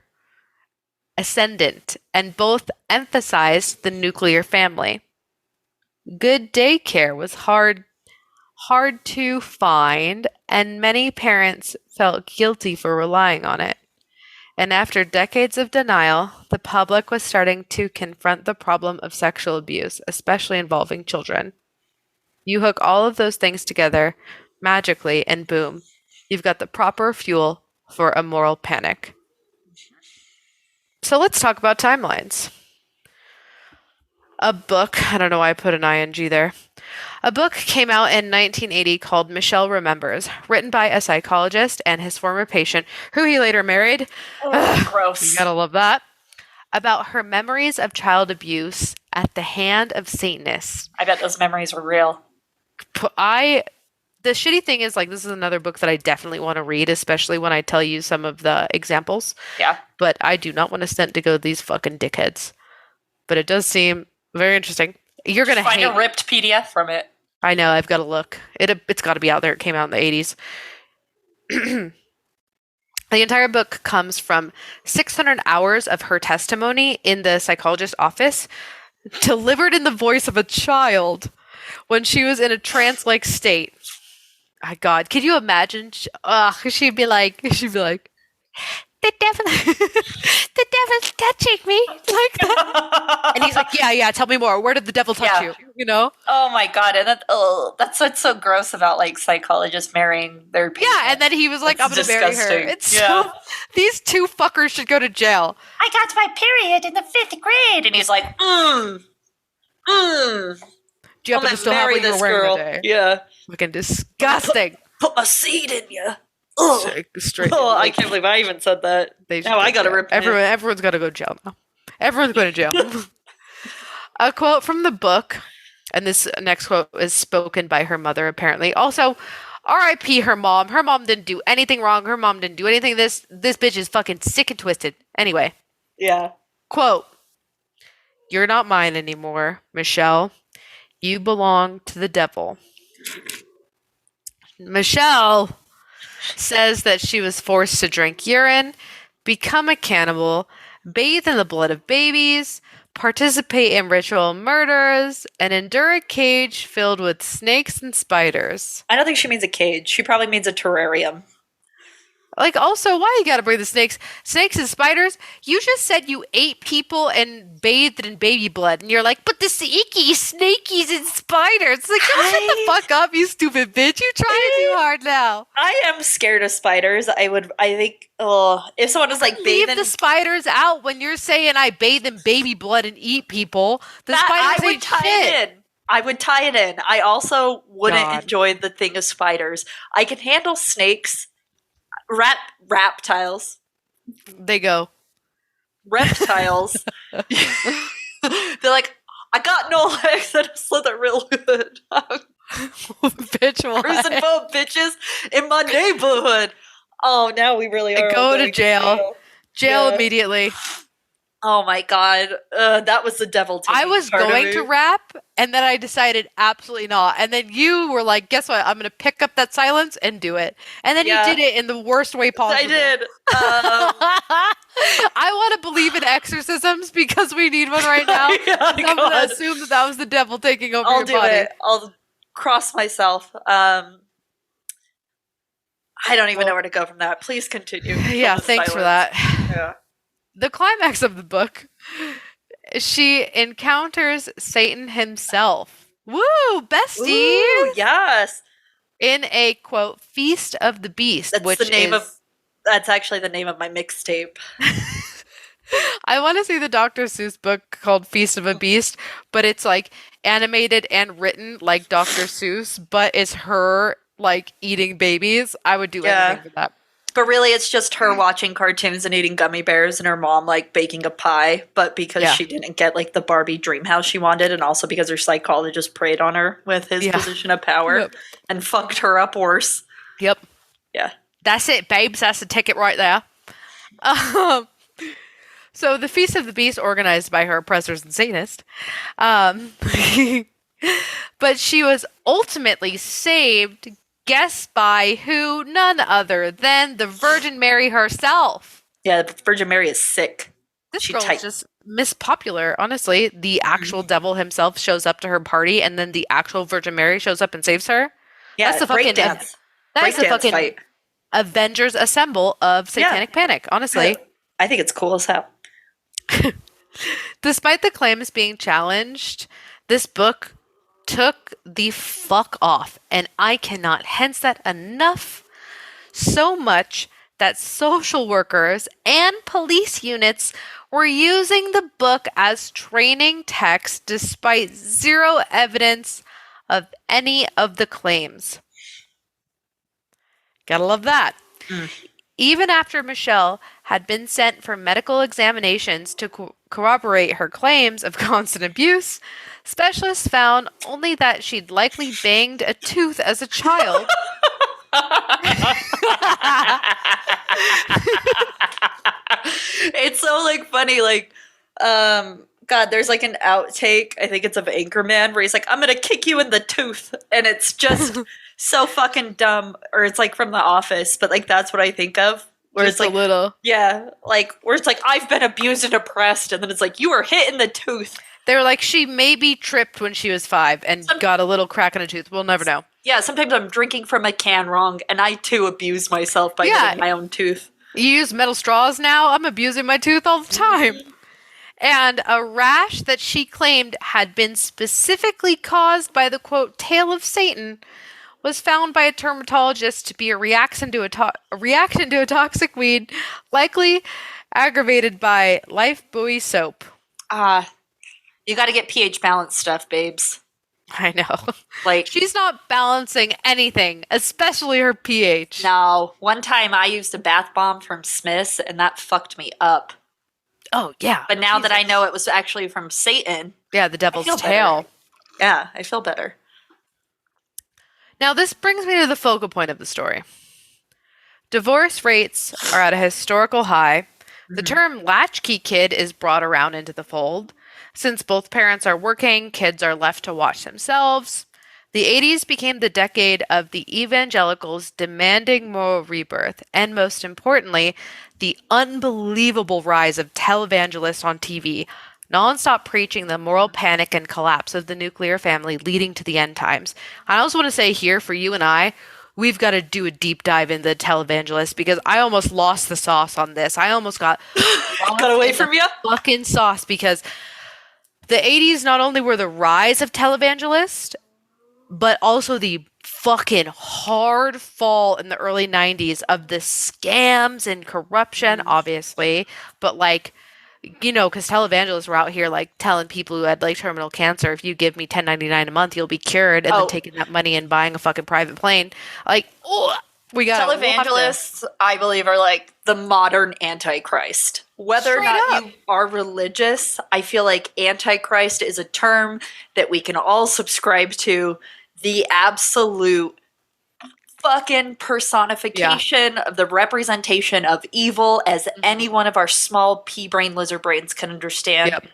ascendant, and both emphasized the nuclear family. Good daycare was hard to find, and many parents felt guilty for relying on it. And after decades of denial, the public was starting to confront the problem of sexual abuse, especially involving children. You hook all of those things together magically, and boom, you've got the proper fuel for a moral panic. So let's talk about timelines. A book, I don't know why I put an ing there. A book came out in 1980 called Michelle Remembers, written by a psychologist and his former patient, who he later married. Oh, You gross. gotta love that. About her memories of child abuse at the hand of Satanists. I bet those memories were real. The shitty thing is, like, this is another book that I definitely want to read, especially when I tell you some of the examples. Yeah. But I do not want to send to go these fucking dickheads. But it does seem very interesting. You're gonna Find hate a ripped PDF from it. I know, I've got to look. It's got to be out there. It came out in the 80s. The entire book comes from 600 hours of her testimony in the psychologist's office, delivered in the voice of a child when she was in a trance-like state. My God, can you imagine? She'd be like, the devil, the devil's touching me like that. And he's like, yeah, tell me more. Where did the devil touch you? You know? Oh my God. And that's what's so gross about like psychologists marrying their patients. Yeah, and then he was like, That's I'm gonna marry her. It's so these two fuckers should go to jail. I got my period in the 5th grade. And he's like, Do you happen to still have what you were wearing today? Yeah. Fucking disgusting. Put a seed in you. Straight Oh, I can't believe I even said that. Now I gotta repent. Everyone's gotta go to jail now. Everyone's going to jail. A quote from the book, and this next quote is spoken by her mother, apparently. Also, R.I.P. her mom. Her mom didn't do anything wrong. Her mom didn't do anything. This bitch is fucking sick and twisted. Anyway. Yeah. Quote, "You're not mine anymore, Michelle. You belong to the devil." Michelle says that she was forced to drink urine, become a cannibal, bathe in the blood of babies, participate in ritual murders, and endure a cage filled with snakes and spiders. I don't think she means a cage. She probably means a terrarium. Like, also, why you gotta bring the snakes? Snakes and spiders? You just said you ate people and bathed in baby blood, and you're like, but the icky snakies and spiders. It's like, don't shut the fuck up, you stupid bitch. You trying too hard now. I am scared of spiders. I think, if someone was like Leave bathing... the spiders out when you're saying I bathe in baby blood and eat people. The spiders ain't shit. I would tie it in. I also wouldn't enjoy the thing of spiders. I can handle snakes. Reptiles. They go. Reptiles. They're like, I got no legs and I slither real good. Bitch, why? Cruising both bitches in my neighborhood. Oh, now we really are. Go to jail. Jail immediately. Oh my God. That was the devil taking I was going to rap, and then I decided absolutely not. And then you were like, guess what? I'm going to pick up that silence and do it. And then you did it in the worst way possible. I did. I want to believe in exorcisms because we need one right now. I'm going to assume that was the devil taking over your body. It. I'll cross myself. I don't even know where to go from that. Please continue. Yeah, thanks for that. Yeah. The climax of the book, she encounters Satan himself. Woo, besties! Ooh, yes. In a, quote, feast of the beast, That's actually the name of my mixtape. I want to see the Dr. Seuss book called Feast of a Beast, but it's like animated and written like Dr. Seuss, but it's her like eating babies. I would do anything for that. But really, it's just her watching cartoons and eating gummy bears and her mom, like, baking a pie. But because she didn't get, like, the Barbie dream house she wanted, and also because her psychologist preyed on her with his position of power and fucked her up worse. Yep. Yeah. That's it, babes. That's the ticket right there. So the Feast of the Beast, organized by her oppressors and Satanists. But she was ultimately saved... Guess by who? None other than the Virgin Mary herself. Yeah, the Virgin Mary is sick. This girl is just Miss Popular, honestly. The actual devil himself shows up to her party, and then the actual Virgin Mary shows up and saves her. Yeah, that's the fucking dance. That's the fucking fight. Avengers Assemble of Satanic Panic, honestly. I think it's cool as hell. Despite the claims being challenged, this book took the fuck off, and I cannot hence that enough. So much that social workers and police units were using the book as training text despite zero evidence of any of the claims. Gotta love that. Even after Michelle had been sent for medical examinations to corroborate her claims of constant abuse, specialists found only that she'd likely banged a tooth as a child. It's so like funny, like God, there's like an outtake, I think it's of Anchorman, where he's like, I'm gonna kick you in the tooth, and it's just so fucking dumb. Or it's like from The Office, but like that's what I think of. Where Just it's like a little. Yeah, like where it's like I've been abused and oppressed, and then it's like you were hit in the tooth. They were like, she maybe tripped when she was 5 and got a little crack in a tooth. We'll never know. Yeah, sometimes I'm drinking from a can wrong, and I too abuse myself by hitting my own tooth. You use metal straws now? I'm abusing my tooth all the time. And a rash that she claimed had been specifically caused by the, quote, tail of Satan was found by a dermatologist to be a reaction to a toxic weed, likely aggravated by Life Buoy soap. You got to get pH balanced stuff, babes. I know. Like, she's not balancing anything, especially her pH. No. One time I used a bath bomb from Smith's, and that fucked me up. Oh, yeah. But now that I know it was actually from Satan. Yeah, the devil's tail. Better. Yeah, I feel better. Now, this brings me to the focal point of the story. Divorce rates are at a historical high. The term latchkey kid is brought around into the fold. Since both parents are working, kids are left to watch themselves. The 80s became the decade of the evangelicals demanding moral rebirth, and most importantly, the unbelievable rise of televangelists on TV, nonstop preaching the moral panic and collapse of the nuclear family leading to the end times. I also want to say here, for you and I, we've got to do a deep dive into televangelists because I almost lost the sauce on this. I almost got away from you? Fucking sauce, because the 80s not only were the rise of televangelists, but also the fucking hard fall in the early 90s of the scams and corruption, obviously. But like, you know, because televangelists were out here like telling people who had like terminal cancer, if you give me $10.99 a month, you'll be cured, and then taking that money and buying a fucking private plane. Like, we got televangelists. I believe are like the modern Antichrist. Whether or not you are religious, I feel like Antichrist is a term that we can all subscribe to. The absolute fucking personification of the representation of evil as any one of our small pea brain lizard brains can understand.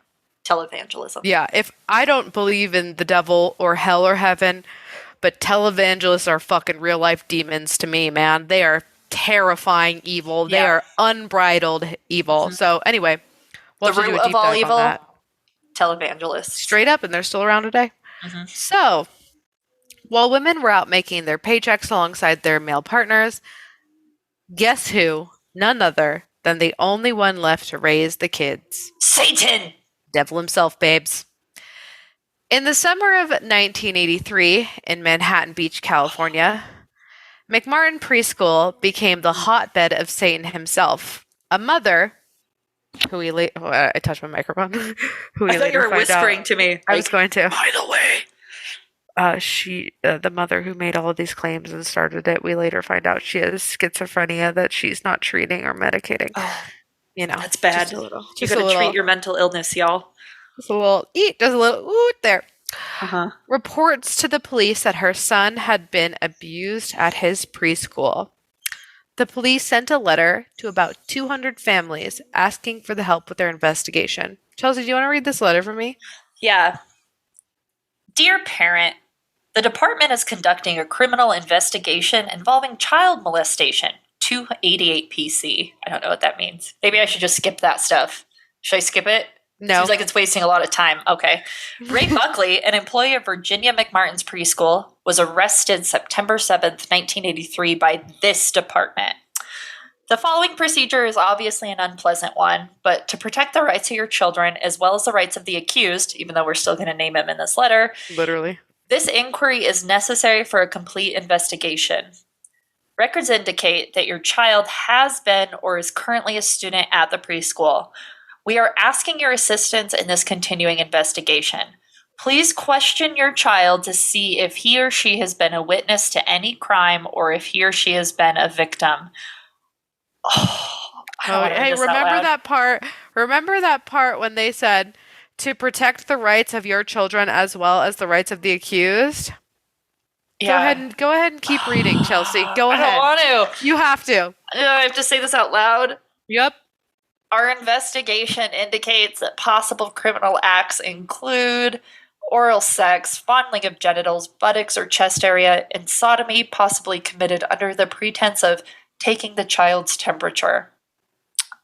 Televangelism. Yeah, if I don't believe in the devil or hell or heaven, but televangelists are fucking real life demons to me, man. They are terrifying evil. They are unbridled evil. So anyway, the root of all evil, televangelists. Straight up, and they're still around today. So, while women were out making their paychecks alongside their male partners, guess who? None other than the only one left to raise the kids. Satan! Devil himself, babes. In the summer of 1983, in Manhattan Beach, California, McMartin Preschool became the hotbed of Satan himself. A mother, who we I touched my microphone. Who I thought you were whispering to me. I was going to. By the way. The mother who made all of these claims and started it, we later find out she has schizophrenia that she's not treating or medicating. You know, that's bad. You gotta treat your mental illness, y'all. Just a little oot there. Reports to the police that her son had been abused at his preschool. The police sent a letter to about 200 families asking for the help with their investigation. Chelsea, do you want to read this letter for me? Yeah. Dear parent, the department is conducting a criminal investigation involving child molestation. 288 PC. I don't know what that means. Maybe I should just skip that stuff. Should I skip it? No. Seems like it's wasting a lot of time. Okay. Ray Buckley, an employee of Virginia McMartin's preschool, was arrested September 7th, 1983 by this department. The following procedure is obviously an unpleasant one, but to protect the rights of your children as well as the rights of the accused, even though we're still going to name him in this letter, literally, this inquiry is necessary for a complete investigation. Records indicate that your child has been or is currently a student at the preschool. We are asking your assistance in this continuing investigation. Please question your child to see if he or she has been a witness to any crime or if he or she has been a victim. Oh, I don't want to read this out loud. that part? Remember that part when they said to protect the rights of your children as well as the rights of the accused? Yeah. Go ahead and keep reading, Chelsea. Go ahead. I don't want to. You have to. I have to say this out loud. Yep. Our investigation indicates that possible criminal acts include oral sex, fondling of genitals, buttocks or chest area, and sodomy, possibly committed under the pretense of taking the child's temperature.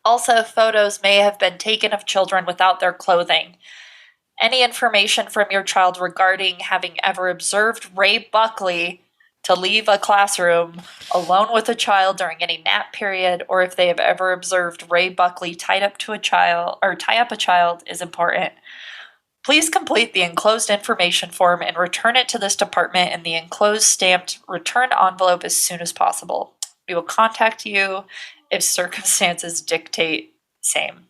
Also, photos may have been taken of children without their clothing. Any information from your child regarding having ever observed Ray Buckley to leave a classroom alone with a child during any nap period, or if they have ever observed Ray Buckley tie up a child is important. Please complete the enclosed information form and return it to this department in the enclosed stamped return envelope as soon as possible. We will contact you if circumstances dictate same.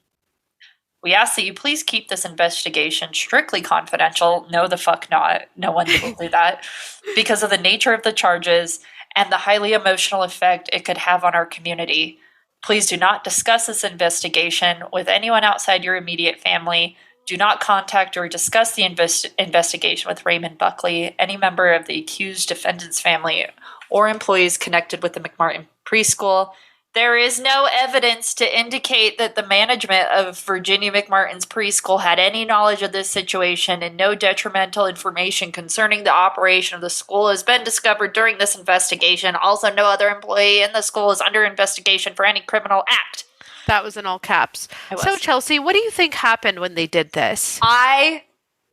We ask that you please keep this investigation strictly confidential. No, the fuck not. No one will do that. Because of the nature of the charges and the highly emotional effect it could have on our community. Please do not discuss this investigation with anyone outside your immediate family. Do not contact or discuss the investigation with Raymond Buckley, any member of the accused defendant's family, or employees connected with the McMartin preschool. There is no evidence to indicate that the management of Virginia McMartin's preschool had any knowledge of this situation, and no detrimental information concerning the operation of the school has been discovered during this investigation. Also, no other employee in the school is under investigation for any criminal act. That was in all caps. So, Chelsea, what do you think happened when they did this? I,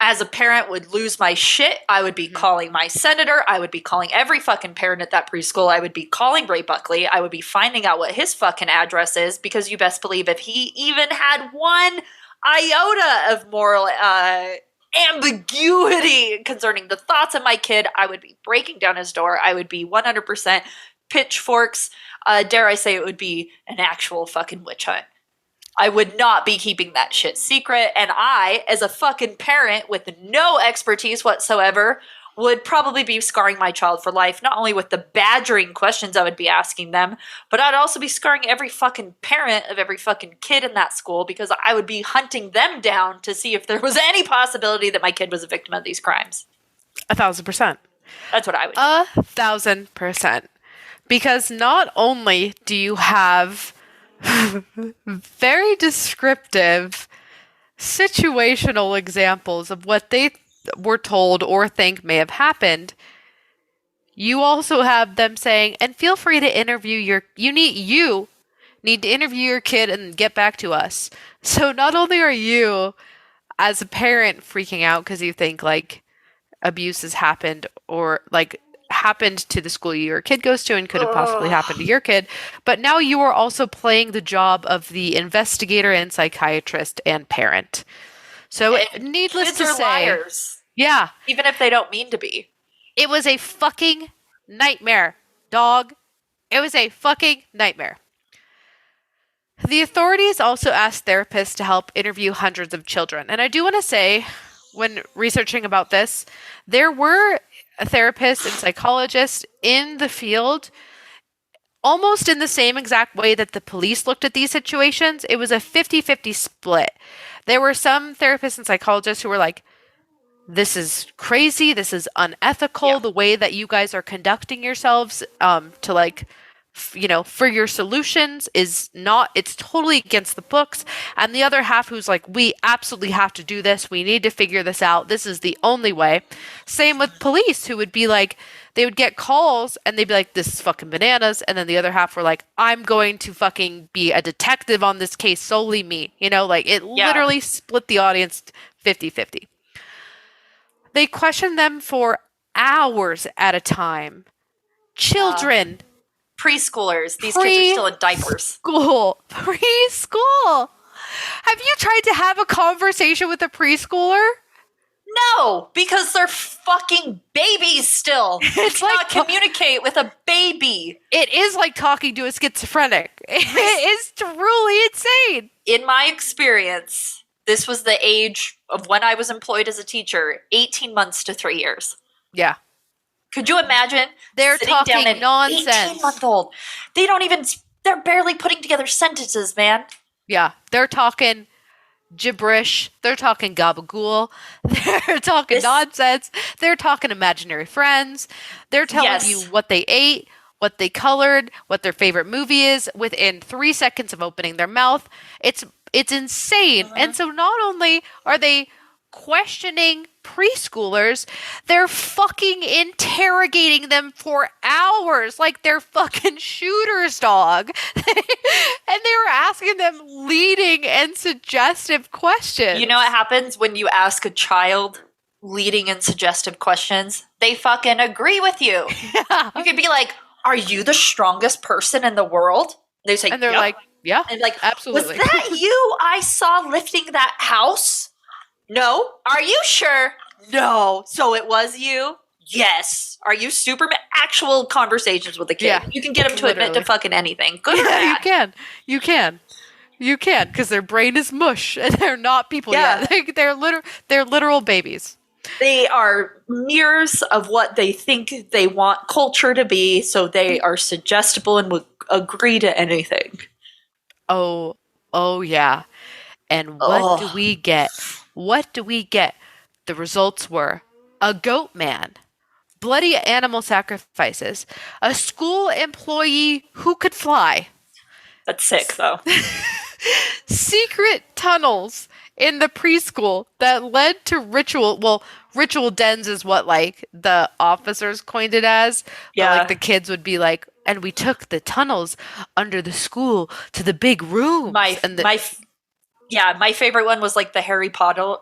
as a parent, would lose my shit. I would be calling my senator. I would be calling every fucking parent at that preschool. I would be calling Ray Buckley. I would be finding out what his fucking address is, because you best believe if he even had one iota of moral ambiguity concerning the thoughts of my kid, I would be breaking down his door. I would be 100% pitchforks. Dare I say it would be an actual fucking witch hunt. I would not be keeping that shit secret. And I, as a fucking parent with no expertise whatsoever, would probably be scarring my child for life, not only with the badgering questions I would be asking them, but I'd also be scarring every fucking parent of every fucking kid in that school, because I would be hunting them down to see if there was any possibility that my kid was a victim of these crimes. 1,000%. That's what I would do. 1,000%. Because not only do you have very descriptive situational examples of what they were told or think may have happened, you also have them saying, and feel free to interview you need to interview your kid and get back to us. So not only are you as a parent freaking out because you think like abuse has happened or like happened to the school your kid goes to and could have possibly happened to your kid, but now you are also playing the job of the investigator and psychiatrist and parent. So needless to say, liars. Yeah, even if they don't mean to be. It was a fucking nightmare, dog. It was a fucking nightmare. The authorities also asked therapists to help interview hundreds of children. And I do want to say, when researching about this, there were therapists and psychologists in the field almost in the same exact way that the police looked at these situations. It was a 50-50 split. There were some therapists and psychologists who were like, this is crazy, this is unethical, the way that you guys are conducting yourselves to like, for your solutions is not, it's totally against the books. And the other half who's like, we absolutely have to do this. We need to figure this out. This is the only way. Same with police who would be like, they would get calls and they'd be like, this is fucking bananas. And then the other half were like, I'm going to fucking be a detective on this case, solely me. It literally split the audience 50-50. They questioned them for hours at a time. Children. Preschoolers. These kids are still in diapers. Preschool. Have you tried to have a conversation with a preschooler? No, because they're fucking babies still. It's You like cannot communicate with a baby. it is like talking to a schizophrenic. It is truly insane. In my experience, this was the age of when I was employed as a teacher, 18 months to 3 years. Yeah. Could you imagine? They're sitting down talking an nonsense. 18-month-old. They don't even, they're barely putting together sentences, man. Yeah. They're talking gibberish. They're talking gabagool. They're talking nonsense. They're talking imaginary friends. They're telling you what they ate, what they colored, what their favorite movie is within 3 seconds of opening their mouth. It's insane. And so not only are they questioning preschoolers, they're fucking interrogating them for hours like they're fucking shooters, dog. And they were asking them leading and suggestive questions. You know what happens when you ask a child leading and suggestive questions? They fucking agree with you. You could be like, are you the strongest person in the world? They say, and they're like, yeah, and like, absolutely. Was that you I saw lifting that house? No. Are you sure? No. So it was you? Yes. Are you Superman? Actual conversations with a kid. Yeah, you can get them to admit to fucking anything. Good or bad. You can, because their brain is mush and they're not people yet. They're literal babies. They are mirrors of what they think they want culture to be, so they are suggestible and would agree to anything. Oh yeah. And what do we get? What do we get? The results were a goat man, bloody animal sacrifices, a school employee who could fly. That's sick, though. Secret tunnels in the preschool that led to ritual. Well, ritual dens is what like the officers coined it as. Yeah. But like the kids would be like, and we took the tunnels under the school to the big rooms. My favorite one was like the Harry Potter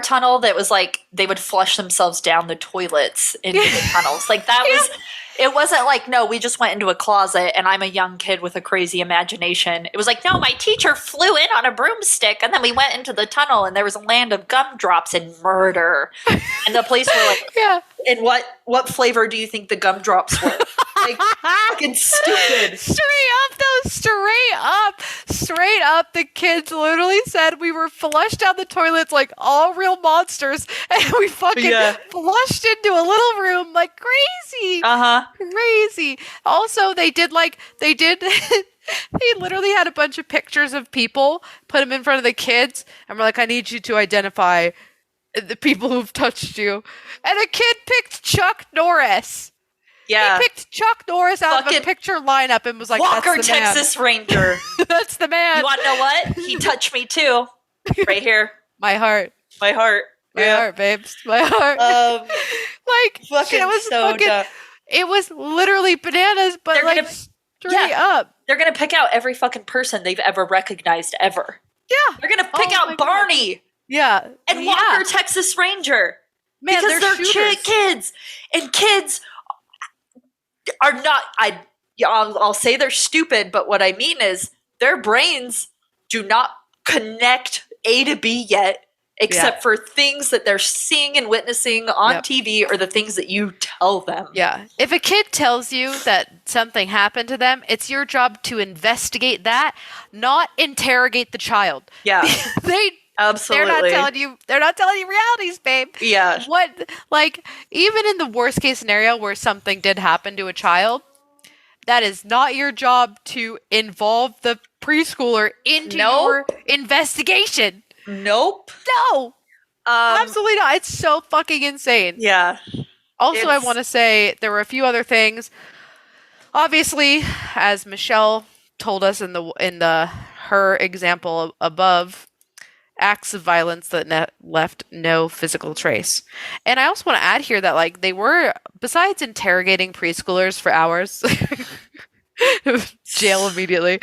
tunnel that was like they would flush themselves down the toilets into the tunnels. Like that was, it wasn't like, no, we just went into a closet and I'm a young kid with a crazy imagination. It was like, no, my teacher flew in on a broomstick and then we went into the tunnel and there was a land of gumdrops and murder. And the police were like, yeah. And what flavor do you think the gumdrops were? Like, fucking stupid. Straight up, the kids literally said we were flushed down the toilets like all real monsters, and we fucking flushed into a little room like crazy. Crazy. Also, they literally had a bunch of pictures of people, put them in front of the kids, and we're like, I need you to identify the people who've touched you. And a kid picked Chuck Norris. Yeah. He picked Chuck Norris out of a picture lineup and was like, Walker, that's the man. Texas Ranger. That's the man. You want to know what? He touched me too. Right here. My heart. My heart. My heart, babes. My heart. Like, fucking it was so dumb. It was literally bananas, but they're like straight up. They're going to pick out every fucking person they've ever recognized ever. Yeah. They're going to pick out Barney. God. Yeah. And Walker, Texas Ranger. Man, because they're kids. And kids are not, I'll say they're stupid, but what I mean is their brains do not connect A to B yet, except for things that they're seeing and witnessing on TV or the things that you tell them. Yeah. If a kid tells you that something happened to them, it's your job to investigate that, not interrogate the child. Yeah. Absolutely. They're not telling you realities, babe. Yeah. Even in the worst case scenario where something did happen to a child, that is not your job to involve the preschooler into your investigation. Nope. No. Absolutely not. It's so fucking insane. Yeah. Also, I want to say there were a few other things. Obviously, as Michelle told us in her example above, acts of violence that left no physical trace. And I also want to add here that like they were, besides interrogating preschoolers for hours, jail immediately,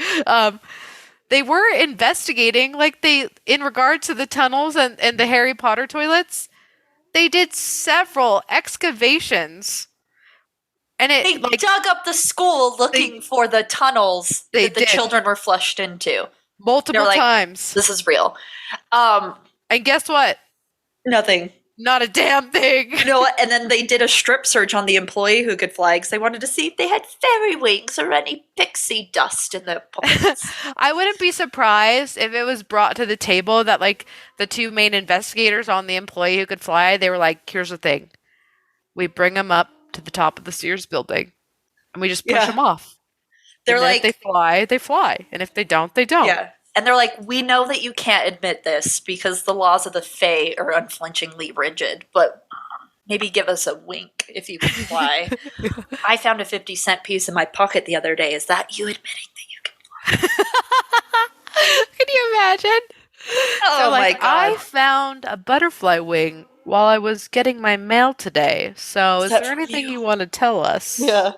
they were investigating, like in regard to the tunnels and the Harry Potter toilets, they did several excavations. And they dug up the school looking for the tunnels that the children were flushed into. Multiple times. This is real. And guess what? Nothing. Not a damn thing. You know what? And then they did a strip search on the employee who could fly because they wanted to see if they had fairy wings or any pixie dust in their pockets. I wouldn't be surprised if it was brought to the table that, like, the two main investigators on the employee who could fly, they were like, here's the thing. We bring them up to the top of the Sears building and we just push them off. They're and like, if they fly, they fly. And if they don't, they don't. Yeah. And they're like, we know that you can't admit this because the laws of the Fae are unflinchingly rigid, but maybe give us a wink if you can fly. I found a 50-cent piece in my pocket the other day. Is that you admitting that you can fly? Can you imagine? Oh my God. I found a butterfly wing while I was getting my mail today. So is there anything you want to tell us? Yeah.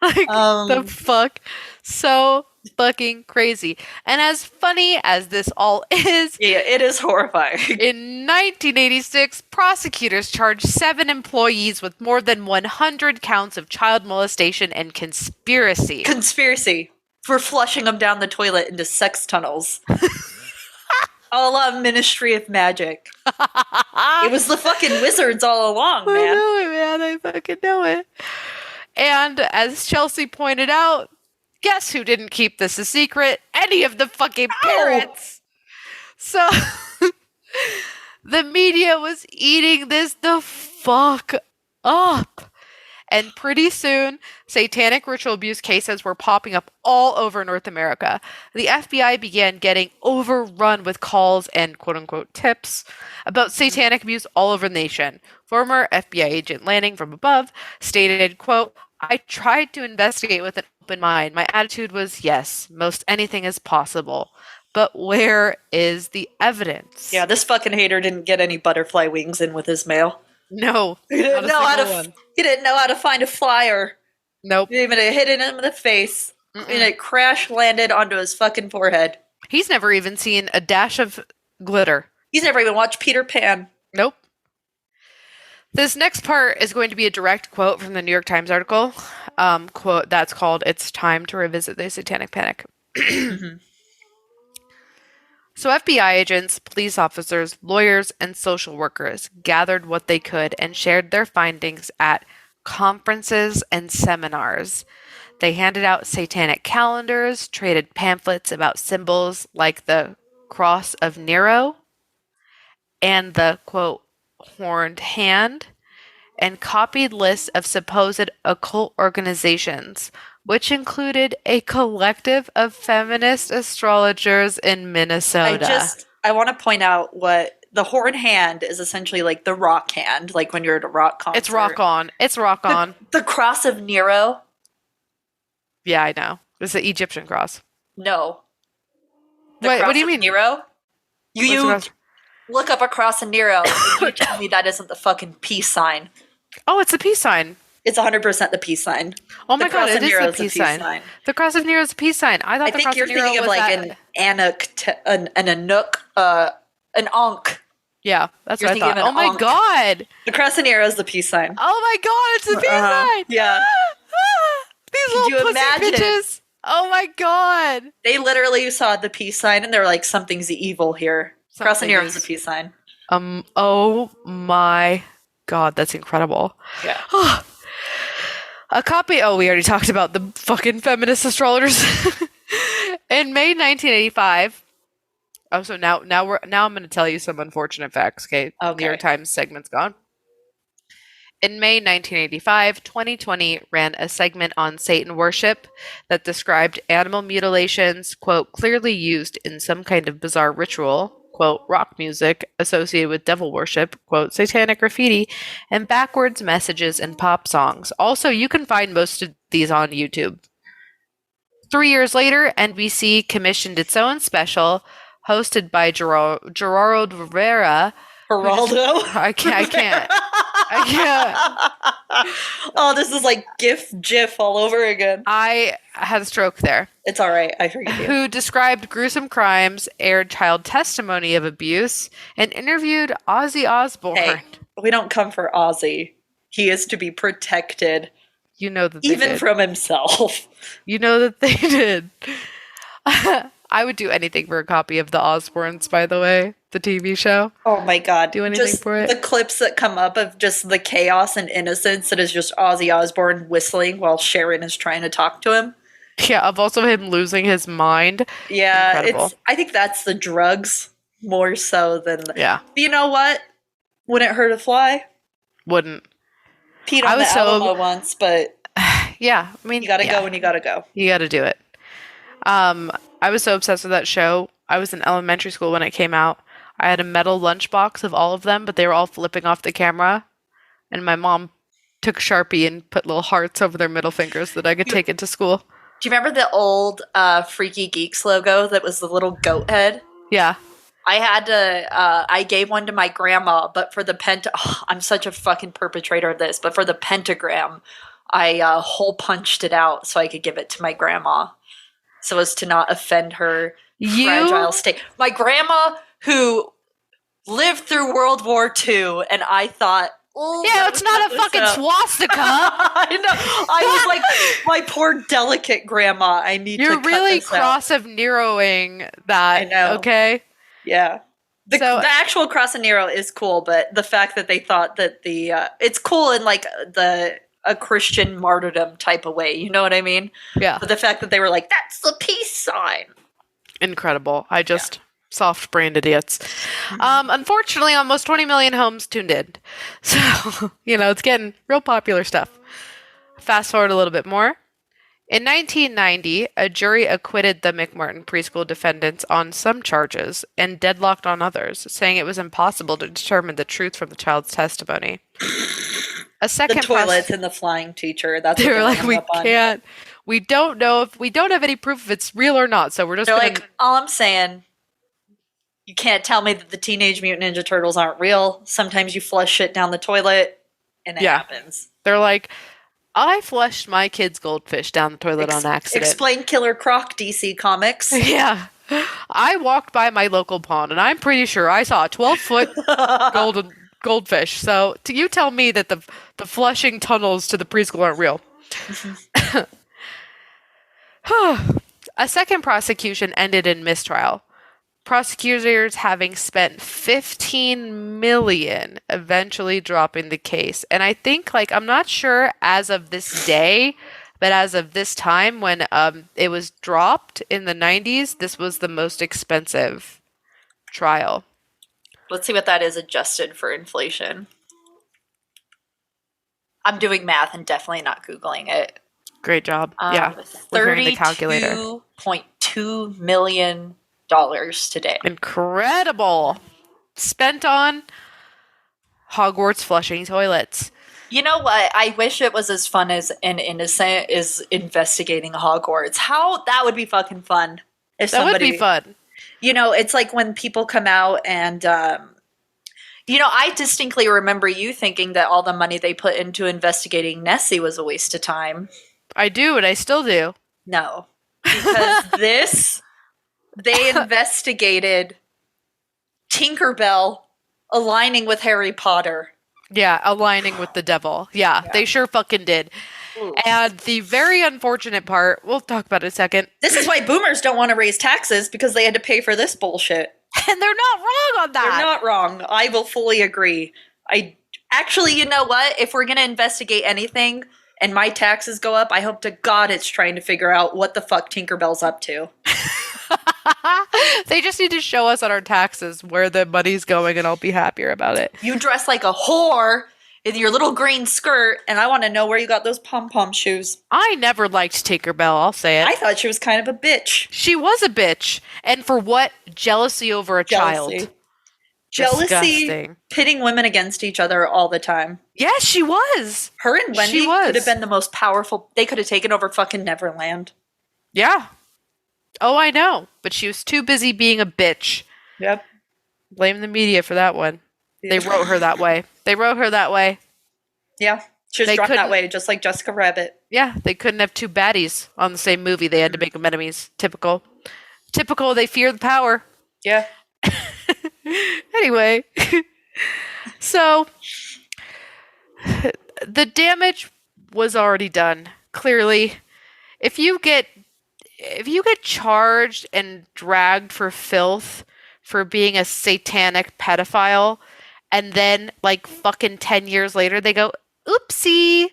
Like, the fuck? So fucking crazy. And as funny as this all is, yeah, it is horrifying. In 1986, prosecutors charged 7 employees with more than 100 counts of child molestation and conspiracy. Conspiracy for flushing them down the toilet into sex tunnels. A la Ministry of Magic. It was the fucking wizards all along, man. I know it, man. I fucking know it. And as Chelsea pointed out, guess who didn't keep this a secret? Any of the fucking parents. So the media was eating this the fuck up. And pretty soon, satanic ritual abuse cases were popping up all over North America. The FBI began getting overrun with calls and quote-unquote tips about satanic abuse all over the nation. Former FBI agent Lanning from above stated, quote, I tried to investigate with an open mind. My attitude was, yes, most anything is possible. But where is the evidence? Yeah, this fucking hater didn't get any butterfly wings in with his mail. No. He didn't know how to find a flyer. Nope. He even hit it him in the face. And it crash landed onto his fucking forehead. He's never even seen a dash of glitter. He's never even watched Peter Pan. Nope. This next part is going to be a direct quote from the New York Times article. Quote that's called, It's Time to Revisit the Satanic Panic. So FBI agents, police officers, lawyers, and social workers gathered what they could and shared their findings at conferences and seminars. They handed out satanic calendars, traded pamphlets about symbols like the Cross of Nero and the, quote, horned hand, and copied lists of supposed occult organizations, which included a collective of feminist astrologers in Minnesota. I want to point out what the horn hand is essentially like the rock hand, like when you're at a rock concert. It's rock on. It's rock on. The cross of Nero? Yeah, I know. It's the Egyptian cross. No. Wait, what do you mean? Nero? You look up a cross of Nero and you tell me that isn't the fucking peace sign. Oh, it's a peace sign. It's 100% the peace sign. Oh my god, it is the peace sign. The cross of Nero is a peace sign. I thought the cross of Nero was you're thinking of like an Anuk, an Ankh. Yeah, that's what I thought. Oh my god! The cross of Nero is the peace sign. Oh my god, it's the peace sign! Yeah. These little pussy bitches. Oh my god! They literally saw the peace sign and they're like, something's evil here. Cross of Nero is the peace sign. Oh my god, that's incredible. Yeah. A copy. Oh, we already talked about the fucking feminist astrologers. In May 1985. Oh, so now I'm going to tell you some unfortunate facts. Okay. New York Times segment's gone. In May 1985, 2020 ran a segment on Satan worship that described animal mutilations, quote, clearly used in some kind of bizarre ritual, quote, rock music associated with devil worship, quote, satanic graffiti, and backwards messages in pop songs. Also, you can find most of these on YouTube. 3 years later, NBC commissioned its own special, hosted by Gerardo Rivera. Geraldo? I can't. Oh, this is like GIF all over again. I had a stroke there. It's all right. I forgive you. Who described gruesome crimes, aired child testimony of abuse, and interviewed Ozzy Osbourne. Hey, we don't come for Ozzy. He is to be protected. You know that they even did. From himself. You know that they did. I would do anything for a copy of The Osbournes, by the way, the TV show. Oh my god. Do anything Just for it. the clips that come up of just the chaos and innocence that is just Ozzy Osbourne whistling while Sharon is trying to talk to him. Yeah, of also him losing his mind. Yeah, Incredible. I think that's the drugs more so than Yeah, You know what? Wouldn't hurt a fly. wouldn't. Peed I on the was so- Alamo once, but Yeah, I mean, you gotta yeah, go when you gotta go. you gotta do it. I was so obsessed with that show. I was in elementary school when it came out. I had a metal lunchbox of all of them, but they were all flipping off the camera. And my mom took Sharpie and put little hearts over their middle fingers that I could take into school. Do you remember the old Freaky Geeks logo that was the little goat head? Yeah. I had to, I gave one to my grandma, but for the I'm such a fucking perpetrator of this, but for the pentagram, I hole punched it out so I could give it to my grandma so as to not offend her fragile state. My grandma who lived through World War II, and I thought, oh, Yeah, it's not a fucking swastika. I know. I was like, my poor delicate grandma. I need to You're cut really this out. cross of Neroing that. I know. Okay. Yeah. The actual Cross and Nero is cool, but the fact that they thought that it's cool in like a Christian martyrdom type of way, you know what I mean? Yeah. But the fact that they were like, that's the peace sign. Incredible. I just soft-brained idiots. Unfortunately, almost 20 million homes tuned in. So, it's getting real popular stuff. Fast forward a little bit more. In 1990, a jury acquitted the McMartin preschool defendants on some charges and deadlocked on others, saying it was impossible to determine the truth from the child's testimony. A second The toilets and the flying teacher. That's they what were like, hung we up on. can't. We don't know if we don't have any proof if it's real or not. So we're just They're gonna, like, all I'm saying, you can't tell me that the Teenage Mutant Ninja Turtles aren't real. Sometimes you flush shit down the toilet, and it happens. They're like, I flushed my kid's goldfish down the toilet on accident. Explain Killer Croc, DC Comics. Yeah. I walked by my local pond, and I'm pretty sure I saw a 12-foot goldfish. So you tell me that the flushing tunnels to the preschool aren't real. A second prosecution ended in mistrial. Prosecutors having spent $15 million eventually dropping the case. And I think, I'm not sure as of this day, but as of this time when it was dropped in the 90s, this was the most expensive trial. Let's see what that is adjusted for inflation. I'm doing math and definitely not Googling it. Great job. Yeah. We're hearing the calculator. $32.2 million today. Incredible. Spent on Hogwarts flushing toilets. You know what? I wish it was as fun as and innocent as investigating Hogwarts. How that would be fucking fun. If that would be fun. It's like when people come out and I distinctly remember you thinking that all the money they put into investigating Nessie was a waste of time. I do, and I still do. No. Because they investigated Tinkerbell aligning with Harry Potter. Yeah, aligning with the devil. Yeah, they sure fucking did. Ooh. And the very unfortunate part, we'll talk about it in a second. This is why boomers don't want to raise taxes, because they had to pay for this bullshit. And they're not wrong on that. They're not wrong. I will fully agree. Actually, you know what? If we're going to investigate anything and my taxes go up, I hope to God it's trying to figure out what the fuck Tinkerbell's up to. They just need to show us on our taxes where the money's going, and I'll be happier about it. You dress like a whore in your little green skirt, and I want to know where you got those pom-pom shoes. I never liked Tinkerbell, I'll say it. I thought she was kind of a bitch. She was a bitch. And for what? Jealousy over a child. Jealousy. Disgusting. Pitting women against each other all the time. Yes, she was. Her and Wendy could have been the most powerful. They could have taken over fucking Neverland. Yeah. Oh, I know. But she was too busy being a bitch. Yep. Blame the media for that one. They wrote her that way. Yeah. She was dropped that way, just like Jessica Rabbit. Yeah. They couldn't have two baddies on the same movie. They had to make them enemies. Typical. They fear the power. Yeah. Anyway. So, the damage was already done. Clearly, if you get if you get charged and dragged for filth for being a satanic pedophile, and then like fucking 10 years later they go, oopsie,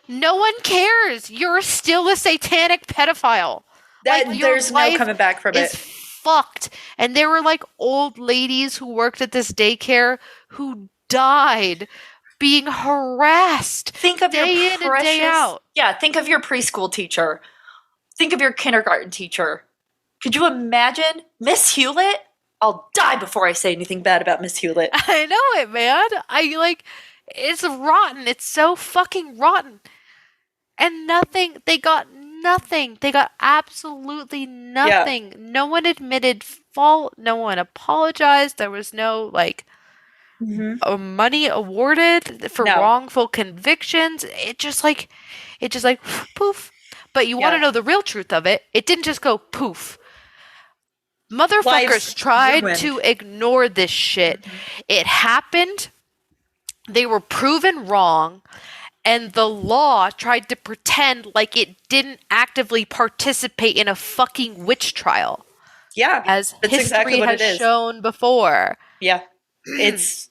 no one cares. You're still a satanic pedophile. That Like, your there's no life coming back from is it. fucked. And there were like old ladies who worked at this daycare who died being harassed Think of your day in and day precious. out. Yeah, think of your preschool teacher. Think of your kindergarten teacher. Could you imagine Miss Hewlett? I'll die before I say anything bad about Miss Hewlett. I know it, man. I like, it's rotten. It's so fucking rotten. And nothing, they got nothing. They got absolutely nothing. No one admitted fault. No one apologized. There was no like money awarded for No. wrongful convictions. It just like poof. But you want to Yeah. know the real truth of it? It didn't just go poof. Motherfuckers Lives tried ruined. to ignore this shit. It happened. They were proven wrong. And the law tried to pretend like it didn't actively participate in a fucking witch trial, Yeah, as that's history exactly what has it is. shown before. Yeah, it's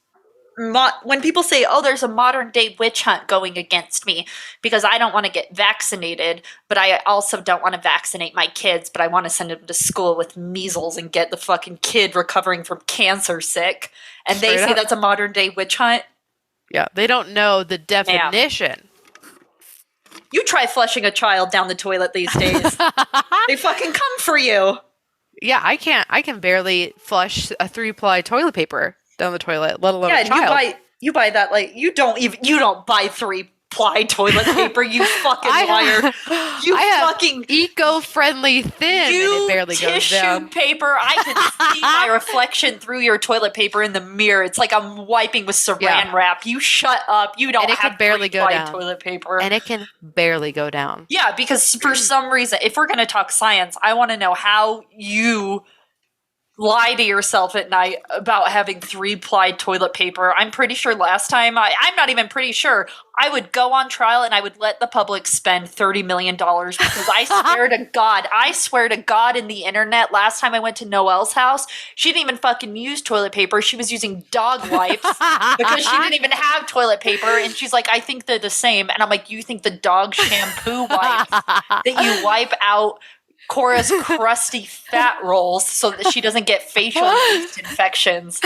when people say, "Oh, there's a modern day witch hunt going against me because I don't want to get vaccinated, but I also don't want to vaccinate my kids, but I want to send them to school with measles and get the fucking kid recovering from cancer sick," and they Straight say up. that's a modern day witch hunt. Yeah, they don't know the definition. You try flushing a child down the toilet these days; they fucking come for you. Yeah, I can't. I can barely flush a 3-ply toilet paper down the toilet, let alone Yeah, a and child. you buy that like you don't buy 3-ply toilet paper. You fucking liar. You I have fucking eco-friendly thin, and you it barely goes tissue down. paper. I can see my reflection through your toilet paper in the mirror. It's like I'm wiping with saran Yeah. wrap. You shut up. You don't And it have can barely go 3-ply down. toilet paper. And it can barely go down. Yeah, because for some reason, if we're going to talk science, I want to know how you lie to yourself at night about having 3-ply toilet paper. I'm pretty sure last time, I'm not even pretty sure, I would go on trial and I would let the public spend $30 million because I swear to God in the internet, last time I went to Noelle's house, she didn't even fucking use toilet paper. She was using dog wipes because she didn't even have toilet paper. And she's like, I think they're the same. And I'm like, you think the dog shampoo wipes that you wipe out Cora's crusty fat rolls so that she doesn't get facial yeast infections?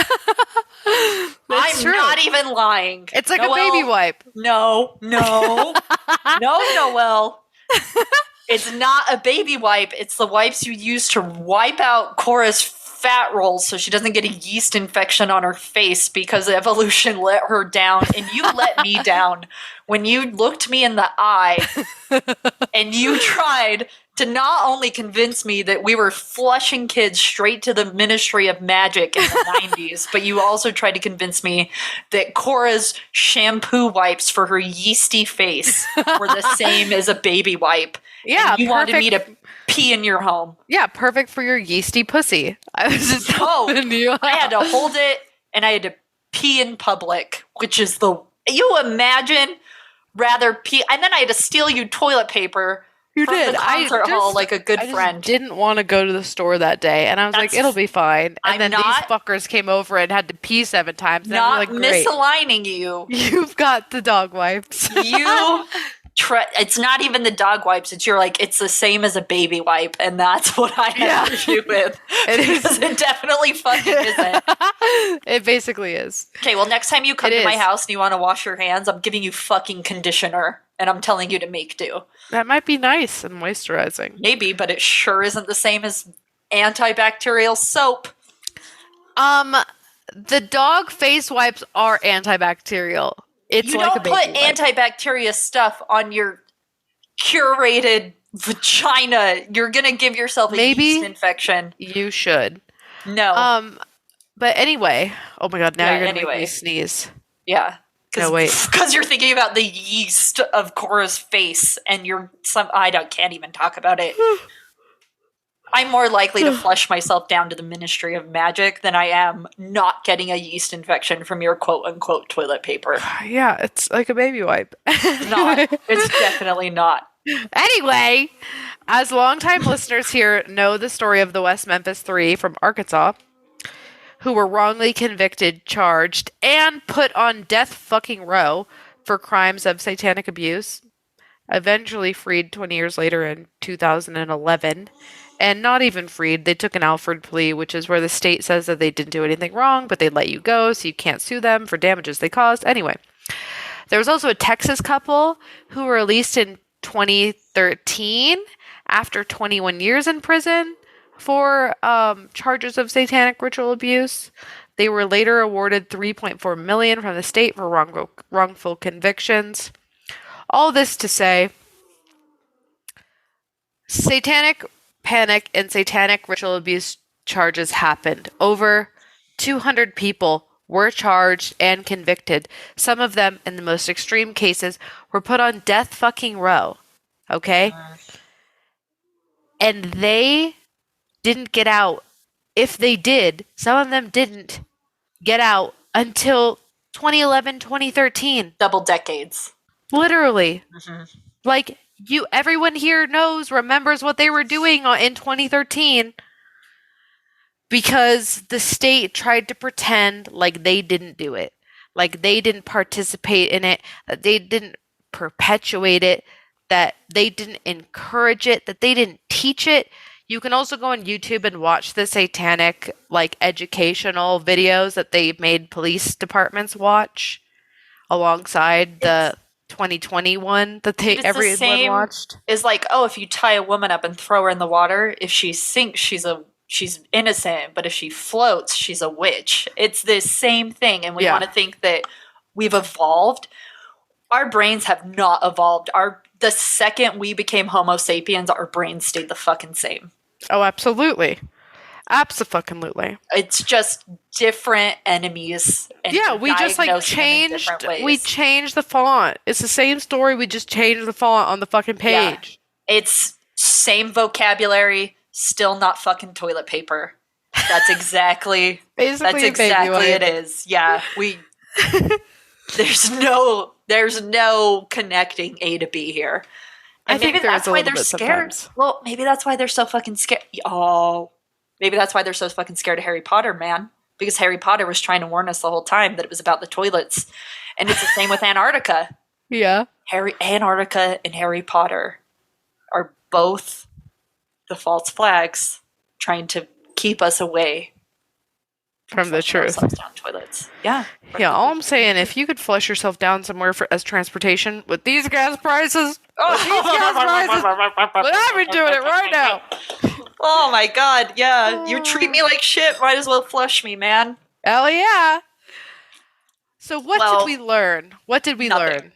I'm true. not even lying. It's like Noelle, a baby wipe. No, Noelle. It's not a baby wipe. It's the wipes you use to wipe out Cora's fat rolls so she doesn't get a yeast infection on her face because evolution let her down. And you let me down when you looked me in the eye and you tried to not only convince me that we were flushing kids straight to the Ministry of Magic in the 90s, but you also tried to convince me that Cora's shampoo wipes for her yeasty face were the same as a baby wipe. Yeah, And you wanted me to perfect. pee in your home. Yeah, perfect for your yeasty pussy. I was just telling you. I had to hold it and I had to pee in public, which is you imagine rather pee, and then I had to steal you toilet paper. You from did. the concert hall like a good I just friend. didn't want to go to the store that day, and I was like, That's- "It'll be fine." And I'm then not- these fuckers came over and had to pee 7 times. And I'm Not like, "Great, misaligning you. you've got the dog wipes." It's not even the dog wipes. It's the same as a baby wipe, and that's what I have issue with. It is. Because it definitely fucking isn't. It basically is. Okay, well, next time you come It to my is. house and you want to wash your hands, I'm giving you fucking conditioner, and I'm telling you to make do. That might be nice and moisturizing. Maybe, but it sure isn't the same as antibacterial soap. The dog face wipes are antibacterial. It's You like don't a baby put wipe. antibacteria stuff on your curated vagina. You're gonna give yourself a Maybe. yeast infection. You should. No. But anyway, oh my god, now Yeah, you're gonna make anyway. me sneeze. Yeah. No, wait. Because you're thinking about the yeast of Cora's face, and can't even talk about it. I'm more likely to flush myself down to the Ministry of Magic than I am not getting a yeast infection from your quote unquote toilet paper. Yeah, it's like a baby wipe. It's not. It's definitely not. Anyway, as longtime listeners here know the story of the West Memphis Three from Arkansas, who were wrongly convicted, charged, and put on death fucking row for crimes of satanic abuse, eventually freed 20 years later in 2011. And not even freed, they took an Alford plea, which is where the state says that they didn't do anything wrong, but they let you go, so you can't sue them for damages they caused. Anyway, there was also a Texas couple who were released in 2013 after 21 years in prison for charges of satanic ritual abuse. They were later awarded $3.4 million from the state for wrongful convictions. All this to say, satanic panic and satanic ritual abuse charges happened. Over 200 people were charged and convicted. Some of them, in the most extreme cases, were put on death fucking row. Okay? And they didn't get out. If they did, some of them didn't get out until 2011, 2013. Double decades. Literally. Like, everyone here remembers what they were doing in 2013 because the state tried to pretend like they didn't do it, like they didn't participate in it, that they didn't perpetuate it, that they didn't encourage it, that they didn't teach it. You can also go on YouTube and watch the satanic, educational videos that they made police departments watch alongside the 2021 that everyone watched. Is like, oh, if you tie a woman up and throw her in the water, if she sinks, she's innocent, but if she floats, she's a witch. It's the same thing, and we want to think that we've evolved. Our brains have not evolved. The second we became Homo sapiens, our brains stayed the fucking same. Oh, absolutely. Abso-fucking-lutely. It's just different enemies. And we just changed. We changed the font. It's the same story. We just changed the font on the fucking page. Yeah. It's same vocabulary, still not fucking toilet paper. That's exactly. Basically, that's exactly it is. Yeah, There's no connecting A to B here. And maybe that's why they're scared. Sometimes. Well, maybe that's why they're so fucking scared. Oh, maybe that's why they're so fucking scared of Harry Potter, man. Because Harry Potter was trying to warn us the whole time that it was about the toilets. And it's the same with Antarctica. Yeah. Antarctica and Harry Potter are both the false flags trying to keep us away from the truth. Down toilets. Yeah. Yeah, all I'm saying, if you could flush yourself down somewhere as transportation with these gas prices, but I've been doing it right now. Oh my god, yeah. You treat me like shit, might as well flush me, man. Hell yeah. So what did we learn? What did we learn?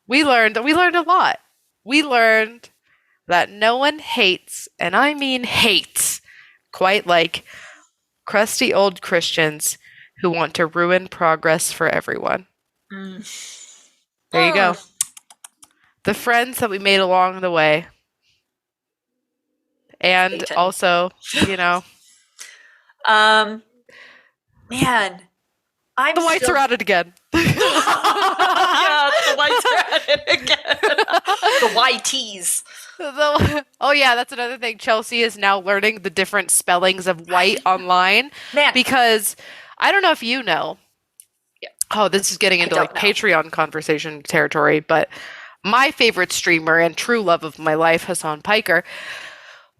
We learned a lot. We learned that no one hates, and I mean hates, quite like crusty old Christians who want to ruin progress for everyone. There you go. The friends that we made along the way. And Satan. Also, man, the whites are at it again. Yeah, the whites are at it again. The YTs. Oh yeah, that's another thing. Chelsea is now learning the different spellings of white online. Man. Because I don't know if you know. Yeah. Oh, this is getting into Patreon conversation territory, but my favorite streamer and true love of my life, Hassan Piker,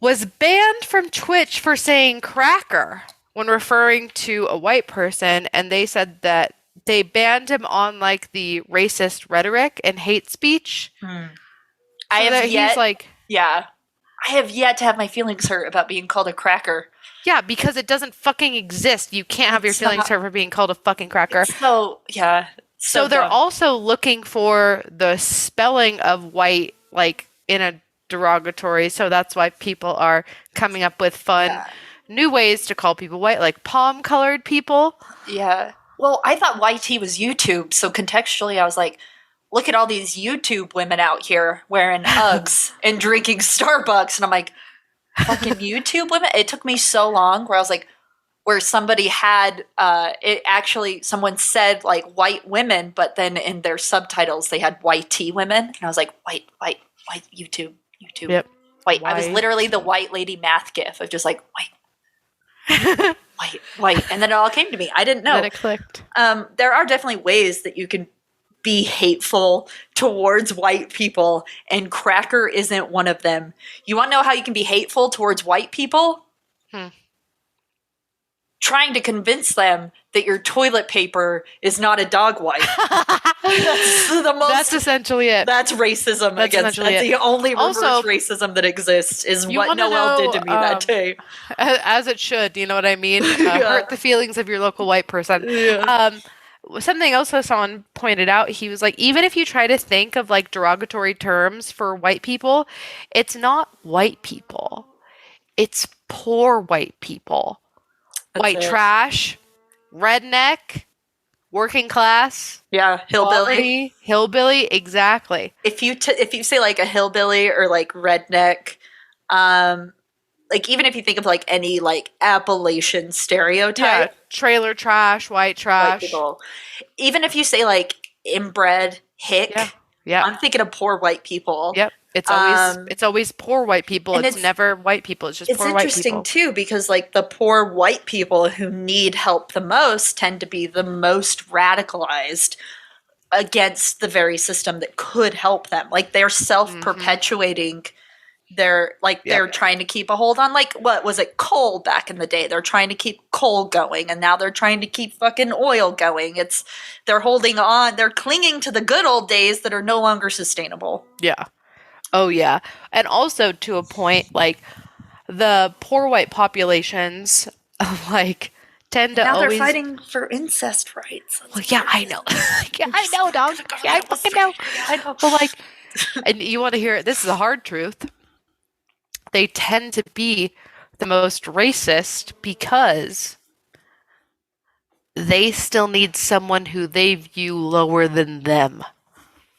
was banned from Twitch for saying cracker when referring to a white person, and they said that they banned him on the racist rhetoric and hate speech. I have yet to have my feelings hurt about being called a cracker. Yeah, because it doesn't fucking exist. You can't have your feelings hurt for being called a fucking cracker. So they're also looking for the spelling of white, in a derogatory. So that's why people are coming up with fun new ways to call people white, like palm-colored people. Yeah. Well, I thought YT was YouTube, so contextually I was like, look at all these YouTube women out here wearing Uggs and drinking Starbucks. And I'm like, fucking YouTube women? It took me so long where I was like, where somebody had, someone said white women, but then in their subtitles they had YT women. And I was like, white white YouTube. Yep. White. I was White. literally the white lady math gif of just like white, and then it all came to me. I didn't know. Then it clicked. There are definitely ways that you can be hateful towards white people, and cracker isn't one of them. You want to know how you can be hateful towards white people? Trying to convince them that your toilet paper is not a dog wipe. That's essentially it. That's racism. That's the only reverse racism that exists, is what Noelle did to me that day. As it should, you know what I mean? Hurt the feelings of your local white person. Yeah. Something else that someone pointed out, he was like, even if you try to think of like derogatory terms for white people, it's not white people. It's poor white people. White trash, redneck, working class. Yeah, hillbilly. Hillbilly, exactly. If you say like a hillbilly or like redneck, like even if you think of like any like Appalachian stereotype, trailer trash, white trash. White people. Even if you say like inbred, hick, I'm thinking of poor white people. Yep. It's always poor white people. It's never white people. It's just poor white people. It's interesting too, because like the poor white people who need help the most tend to be the most radicalized against the very system that could help them. Like they're self-perpetuating. They're trying to keep a hold on, like, what was it, coal back in the day? They're trying to keep coal going, and now they're trying to keep fucking oil going. They're holding on. They're clinging to the good old days that are no longer sustainable. Yeah. Oh, yeah. And also to a point, like, the poor white populations, like, tend to always... Now they're fighting for incest rights. Well, yeah, I know. Yeah, I know, dog. Yeah, I fucking know. I know. But, like, and you want to hear it? This is a hard truth. They tend to be the most racist because they still need someone who they view lower than them.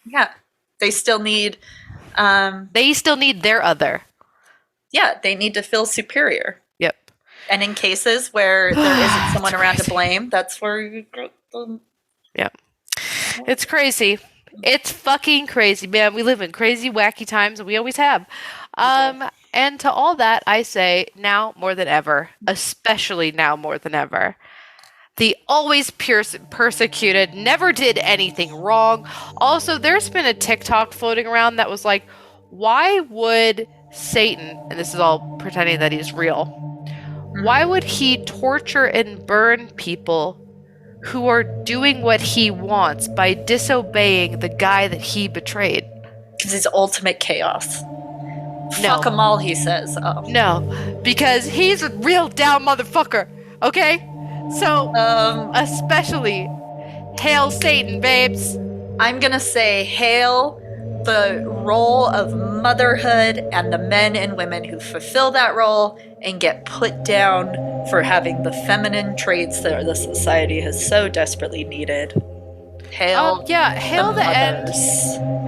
Yeah. They still need... their other. Yeah, they need to feel superior. Yep. And in cases where there isn't someone around to blame, that's where you get them. Yep. It's crazy. It's fucking crazy, man. We live in crazy, wacky times, and we always have. And to all that, I say, now more than ever, especially now more than ever, the always persecuted never did anything wrong. Also, there's been a TikTok floating around that was like, why would Satan, and this is all pretending that he's real, why would he torture and burn people who are doing what he wants by disobeying the guy that he betrayed? Because it's ultimate chaos. No. Fuck them all, he says. Oh. No, because he's a real down motherfucker, okay? So, especially, hail Satan, babes. I'm gonna say hail the role of motherhood and the men and women who fulfill that role and get put down for having the feminine traits that the society has so desperately needed. Hail hail the end.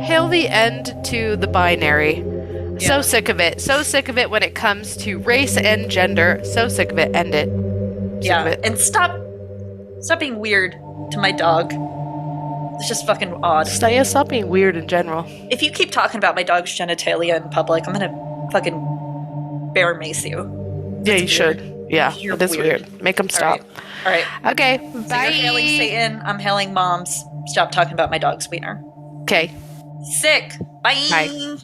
Hail the end to the binary. Yeah. So sick of it. So sick of it when it comes to race and gender. So sick of it. End it. And stop being weird to my dog. It's just fucking odd. Stop being weird in general. If you keep talking about my dog's genitalia in public, I'm gonna fucking bear mace you. Yeah, you should. Yeah, that's weird. Make them stop. All right. Okay, so bye. You're hailing Satan. I'm hailing moms. Stop talking about my dog's wiener. Okay. Sick. Bye. Bye.